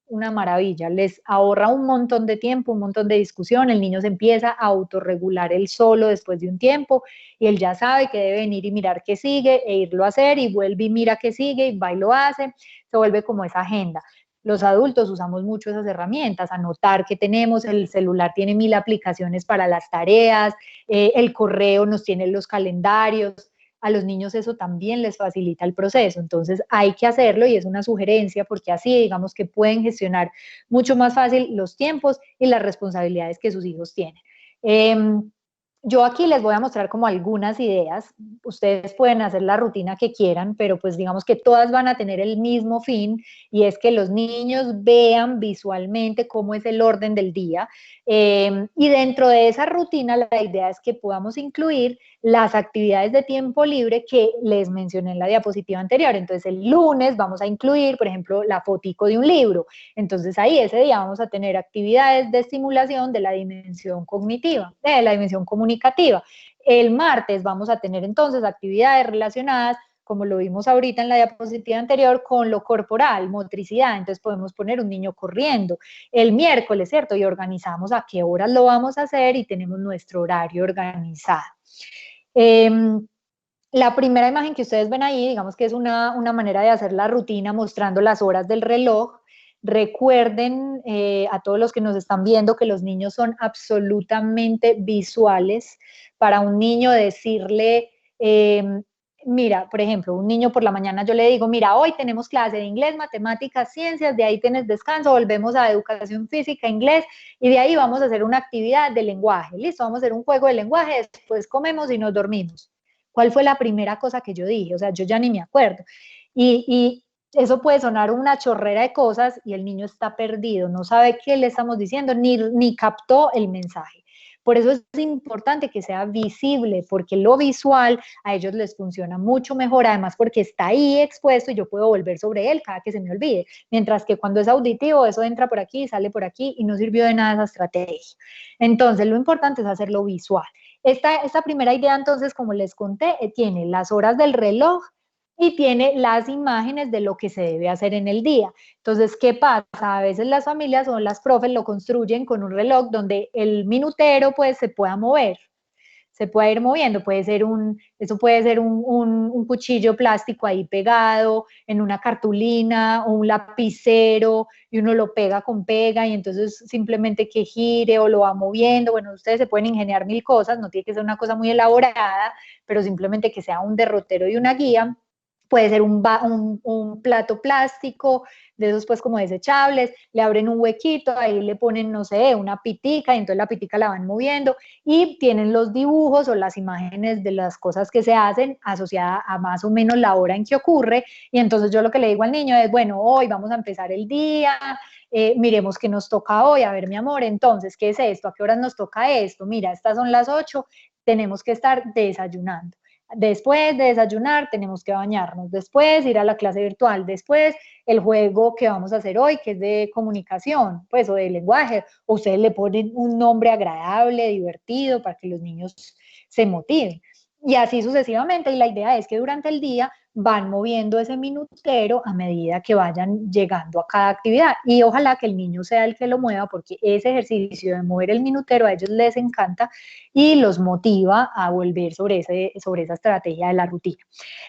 una maravilla, les ahorra un montón de tiempo, un montón de discusión, el niño se empieza a autorregular él solo después de un tiempo y él ya sabe que debe venir y mirar qué sigue e irlo a hacer y vuelve y mira qué sigue y va y lo hace, se vuelve como esa agenda. Los adultos usamos mucho esas herramientas, anotar que tenemos, el celular tiene 1000 aplicaciones para las tareas, el correo nos tiene los calendarios, a los niños eso también les facilita el proceso, entonces hay que hacerlo y es una sugerencia porque así digamos que pueden gestionar mucho más fácil los tiempos y las responsabilidades que sus hijos tienen. Yo aquí les voy a mostrar como algunas ideas, ustedes pueden hacer la rutina que quieran, pero pues digamos que todas van a tener el mismo fin y es que los niños vean visualmente cómo es el orden del día y dentro de esa rutina la idea es que podamos incluir las actividades de tiempo libre que les mencioné en la diapositiva anterior. Entonces el lunes vamos a incluir, por ejemplo, la fotico de un libro. Entonces ahí ese día vamos a tener actividades de estimulación de la dimensión cognitiva, de la dimensión comunicativa. El martes vamos a tener entonces actividades relacionadas, como lo vimos ahorita en la diapositiva anterior, con lo corporal, motricidad. Entonces podemos poner un niño corriendo. El miércoles, ¿cierto? Y organizamos a qué horas lo vamos a hacer y tenemos nuestro horario organizado. La primera imagen que ustedes ven ahí, digamos que es una manera de hacer la rutina mostrando las horas del reloj. Recuerden a todos los que nos están viendo que los niños son absolutamente visuales. Para un niño decirle, mira, por ejemplo, un niño por la mañana yo le digo, mira, hoy tenemos clase de inglés, matemáticas, ciencias, de ahí tienes descanso, volvemos a educación física, inglés, y de ahí vamos a hacer una actividad de lenguaje. Listo, vamos a hacer un juego de lenguaje, después comemos y nos dormimos. ¿Cuál fue la primera cosa que yo dije? O sea, yo ya ni me acuerdo. Y eso puede sonar una chorrera de cosas y el niño está perdido, no sabe qué le estamos diciendo, ni captó el mensaje. Por eso es importante que sea visible, porque lo visual a ellos les funciona mucho mejor, además porque está ahí expuesto y yo puedo volver sobre él cada que se me olvide, mientras que cuando es auditivo, eso entra por aquí, sale por aquí y no sirvió de nada esa estrategia. Entonces, lo importante es hacerlo visual. Esta primera idea, entonces, como les conté, tiene las horas del reloj y tiene las imágenes de lo que se debe hacer en el día. Entonces, ¿qué pasa? A veces las familias o las profes lo construyen con un reloj donde el minutero pues se pueda mover, se puede ir moviendo, eso puede ser un cuchillo plástico ahí pegado en una cartulina o un lapicero y uno lo pega con pega y entonces simplemente que gire o lo va moviendo, bueno, ustedes se pueden ingeniar mil cosas, no tiene que ser una cosa muy elaborada, pero simplemente que sea un derrotero y una guía. Puede ser un plato plástico, de esos pues como desechables, le abren un huequito, ahí le ponen, no sé, una pitica, y entonces la pitica la van moviendo, y tienen los dibujos o las imágenes de las cosas que se hacen asociada a más o menos la hora en que ocurre, y entonces yo lo que le digo al niño es, bueno, hoy vamos a empezar el día, miremos qué nos toca hoy, a ver mi amor, entonces, ¿qué es esto? ¿A qué horas nos toca esto? Mira, estas son las 8, tenemos que estar desayunando. Después de desayunar tenemos que bañarnos, después ir a la clase virtual, después el juego que vamos a hacer hoy, que es de comunicación, pues, o de lenguaje, o ustedes le ponen un nombre agradable, divertido, para que los niños se motiven. Y así sucesivamente, y la idea es que durante el día van moviendo ese minutero a medida que vayan llegando a cada actividad. Y ojalá que el niño sea el que lo mueva, porque ese ejercicio de mover el minutero a ellos les encanta y los motiva a volver sobre esa estrategia de la rutina.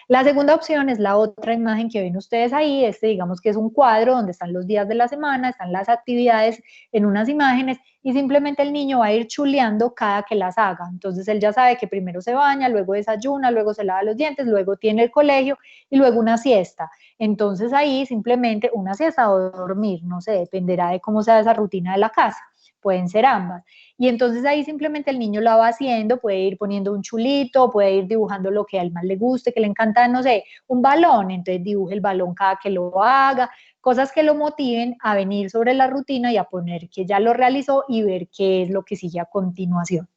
La segunda opción es la otra imagen que ven ustedes ahí, digamos que es un cuadro donde están los días de la semana, están las actividades en unas imágenes y simplemente el niño va a ir chuleando cada que las haga. Entonces él ya sabe que primero se baña, luego desayuna, luego se lava los dientes, luego tiene el colegio y luego una siesta. Entonces ahí simplemente una siesta o dormir, no sé, dependerá de cómo sea esa rutina de la casa. Pueden ser ambas. Y entonces ahí simplemente el niño la va haciendo, puede ir poniendo un chulito, puede ir dibujando lo que a él más le guste, que le encanta, no sé, un balón, entonces dibuje el balón cada que lo haga, cosas que lo motiven a venir sobre la rutina y a poner que ya lo realizó y ver qué es lo que sigue a continuación.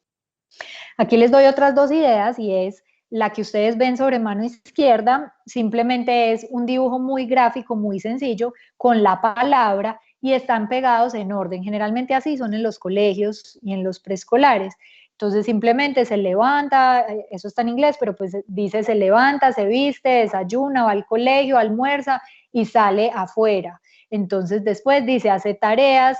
Aquí les doy otras dos ideas y es la que ustedes ven sobre mano izquierda, simplemente es un dibujo muy gráfico, muy sencillo, con la palabra y están pegados en orden. Generalmente así son en los colegios y en los preescolares. Entonces simplemente se levanta, eso está en inglés, pero pues dice se levanta, se viste, desayuna, va al colegio, almuerza y sale afuera. Entonces después dice hace tareas,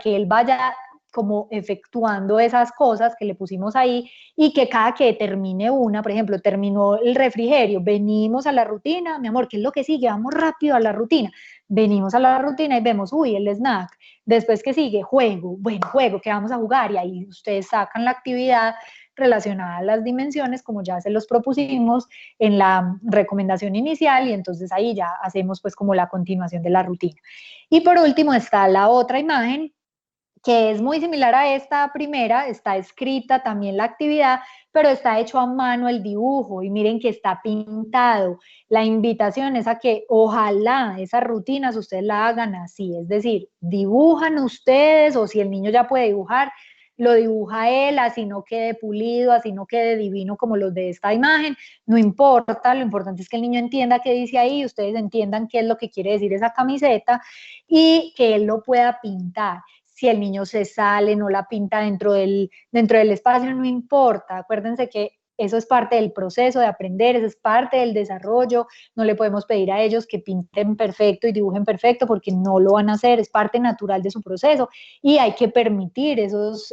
que él vaya como efectuando esas cosas que le pusimos ahí y que cada que termine una, por ejemplo, terminó el refrigerio, venimos a la rutina, mi amor, ¿qué es lo que sigue? Vamos rápido a la rutina. Venimos a la rutina y vemos, uy, el snack. Después, ¿qué sigue? Juego. Bueno, juego, ¿qué vamos a jugar? Y ahí ustedes sacan la actividad relacionada a las dimensiones, como ya se los propusimos en la recomendación inicial, y entonces ahí ya hacemos pues como la continuación de la rutina. Y por último está la otra imagen, que es muy similar a esta primera, está escrita también la actividad, pero está hecho a mano el dibujo y miren que está pintado. La invitación es a que ojalá esas rutinas ustedes la hagan así, es decir, dibujan ustedes o si el niño ya puede dibujar, lo dibuja él, así no quede pulido, así no quede divino como los de esta imagen, no importa, lo importante es que el niño entienda qué dice ahí, ustedes entiendan qué es lo que quiere decir esa camiseta y que él lo pueda pintar. Si el niño se sale, no la pinta dentro del espacio, no importa. Acuérdense que eso es parte del proceso de aprender, eso es parte del desarrollo. No le podemos pedir a ellos que pinten perfecto y dibujen perfecto porque no lo van a hacer, es parte natural de su proceso y hay que permitir esos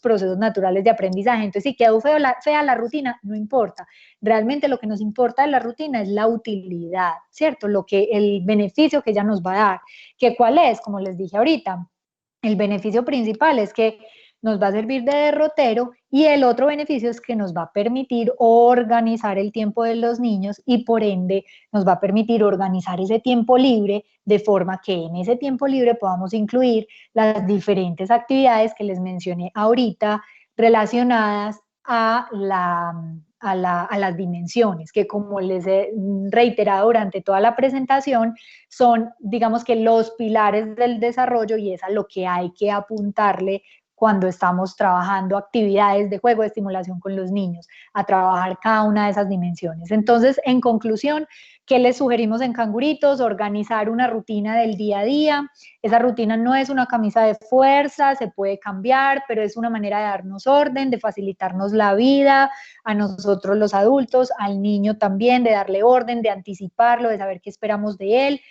procesos naturales de aprendizaje. Entonces, si quedó fea la rutina, no importa. Realmente lo que nos importa de la rutina es la utilidad, ¿cierto? El beneficio que ella nos va a dar. ¿Que cuál es? Como les dije ahorita, el beneficio principal es que nos va a servir de derrotero y el otro beneficio es que nos va a permitir organizar el tiempo de los niños y por ende nos va a permitir organizar ese tiempo libre de forma que en ese tiempo libre podamos incluir las diferentes actividades que les mencioné ahorita relacionadas a las dimensiones, que como les he reiterado durante toda la presentación, son, digamos que los pilares del desarrollo y es a lo que hay que apuntarle cuando estamos trabajando actividades de juego, de estimulación con los niños, a trabajar cada una de esas dimensiones. Entonces, en conclusión, ¿qué les sugerimos en Canguritos? Organizar una rutina del día a día. Esa rutina no es una camisa de fuerza, se puede cambiar, pero es una manera de darnos orden, de facilitarnos la vida a nosotros los adultos, al niño también, de darle orden, de anticiparlo, de saber qué esperamos de él.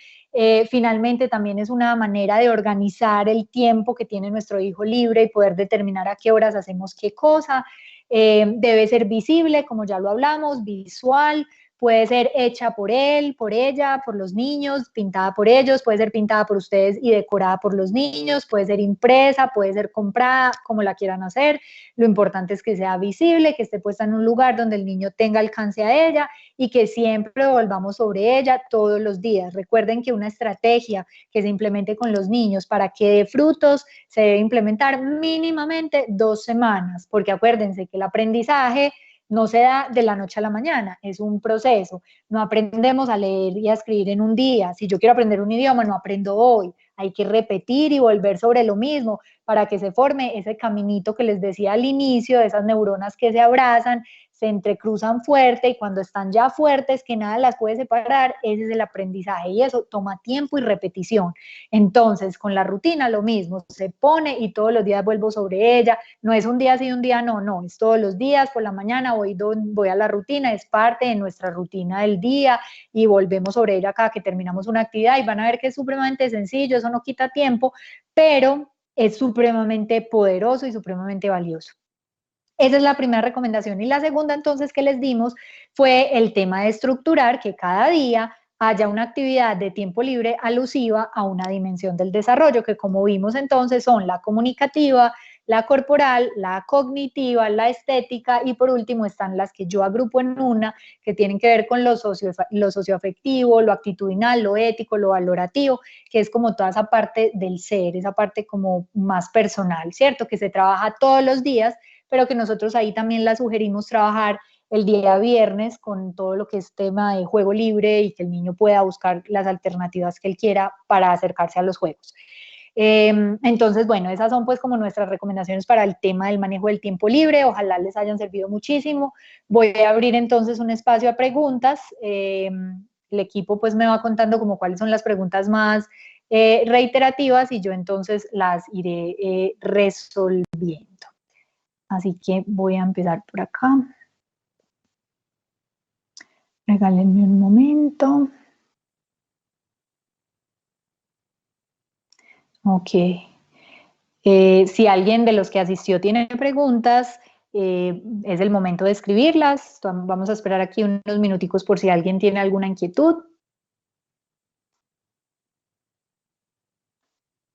Finalmente también es una manera de organizar el tiempo que tiene nuestro hijo libre y poder determinar a qué horas hacemos qué cosa. Debe ser visible, como ya lo hablamos, visual, puede ser hecha por él, por ella, por los niños, pintada por ellos, puede ser pintada por ustedes y decorada por los niños, puede ser impresa, puede ser comprada, como la quieran hacer. Lo importante es que sea visible, que esté puesta en un lugar donde el niño tenga alcance a ella y que siempre volvamos sobre ella todos los días. Recuerden que una estrategia que se implemente con los niños para que dé frutos se debe implementar mínimamente 2 semanas, porque acuérdense que el aprendizaje no se da de la noche a la mañana, es un proceso. No aprendemos a leer y a escribir en un día. Si yo quiero aprender un idioma, no aprendo hoy. Hay que repetir y volver sobre lo mismo para que se forme ese caminito que les decía al inicio, de esas neuronas que se abrazan, se entrecruzan fuerte y cuando están ya fuertes, que nada las puede separar, ese es el aprendizaje y eso toma tiempo y repetición. Entonces, con la rutina lo mismo, se pone y todos los días vuelvo sobre ella, no es un día sí, un día no, no, es todos los días, por la mañana voy a la rutina, es parte de nuestra rutina del día y volvemos sobre ella cada que terminamos una actividad y van a ver que es supremamente sencillo, eso no quita tiempo, pero es supremamente poderoso y supremamente valioso. Esa es la primera recomendación. Y la segunda, entonces, que les dimos fue el tema de estructurar que cada día haya una actividad de tiempo libre alusiva a una dimensión del desarrollo, que como vimos entonces son la comunicativa, la corporal, la cognitiva, la estética y por último están las que yo agrupo en una, que tienen que ver con lo socioafectivo, lo actitudinal, lo ético, lo valorativo, que es como toda esa parte del ser, esa parte como más personal, ¿cierto? Que se trabaja todos los días, pero que nosotros ahí también la sugerimos trabajar el día viernes con todo lo que es tema de juego libre y que el niño pueda buscar las alternativas que él quiera para acercarse a los juegos. Entonces, bueno, esas son pues como nuestras recomendaciones para el tema del manejo del tiempo libre. Ojalá les hayan servido muchísimo. Voy a abrir entonces un espacio a preguntas. El equipo pues me va contando como cuáles son las preguntas más reiterativas y yo entonces las iré resolviendo. Así que voy a empezar por acá. Regálenme un momento. Ok. Si alguien de los que asistió tiene preguntas, es el momento de escribirlas. Vamos a esperar aquí unos minuticos por si alguien tiene alguna inquietud.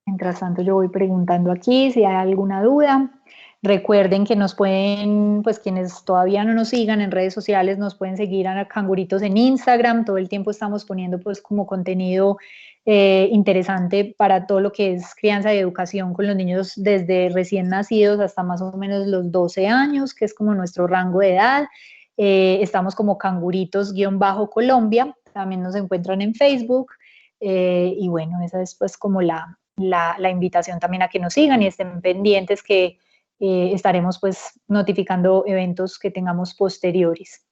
Mientras tanto, yo voy preguntando aquí si hay alguna duda. Recuerden que nos pueden, pues quienes todavía no nos sigan en redes sociales, nos pueden seguir a Canguritos en Instagram. Todo el tiempo estamos poniendo pues como contenido interesante para todo lo que es crianza y educación con los niños desde recién nacidos hasta más o menos los 12 años, que es como nuestro rango de edad. Estamos como Canguritos-Colombia, también nos encuentran en Facebook. Y bueno, esa es pues como la invitación también a que nos sigan y estén pendientes que estaremos pues notificando eventos que tengamos posteriores.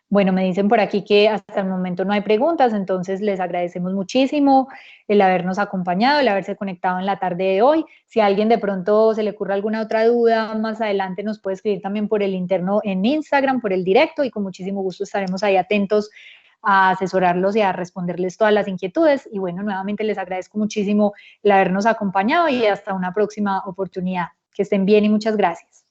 Bueno, me dicen por aquí que hasta el momento no hay preguntas, entonces les agradecemos muchísimo el habernos acompañado, el haberse conectado en la tarde de hoy. Si a alguien de pronto se le ocurre alguna otra duda, más adelante nos puede escribir también por el interno en Instagram, por el directo, y con muchísimo gusto estaremos ahí atentos a asesorarlos y a responderles todas las inquietudes. Y bueno, nuevamente les agradezco muchísimo el habernos acompañado y hasta una próxima oportunidad. Que estén bien y muchas gracias.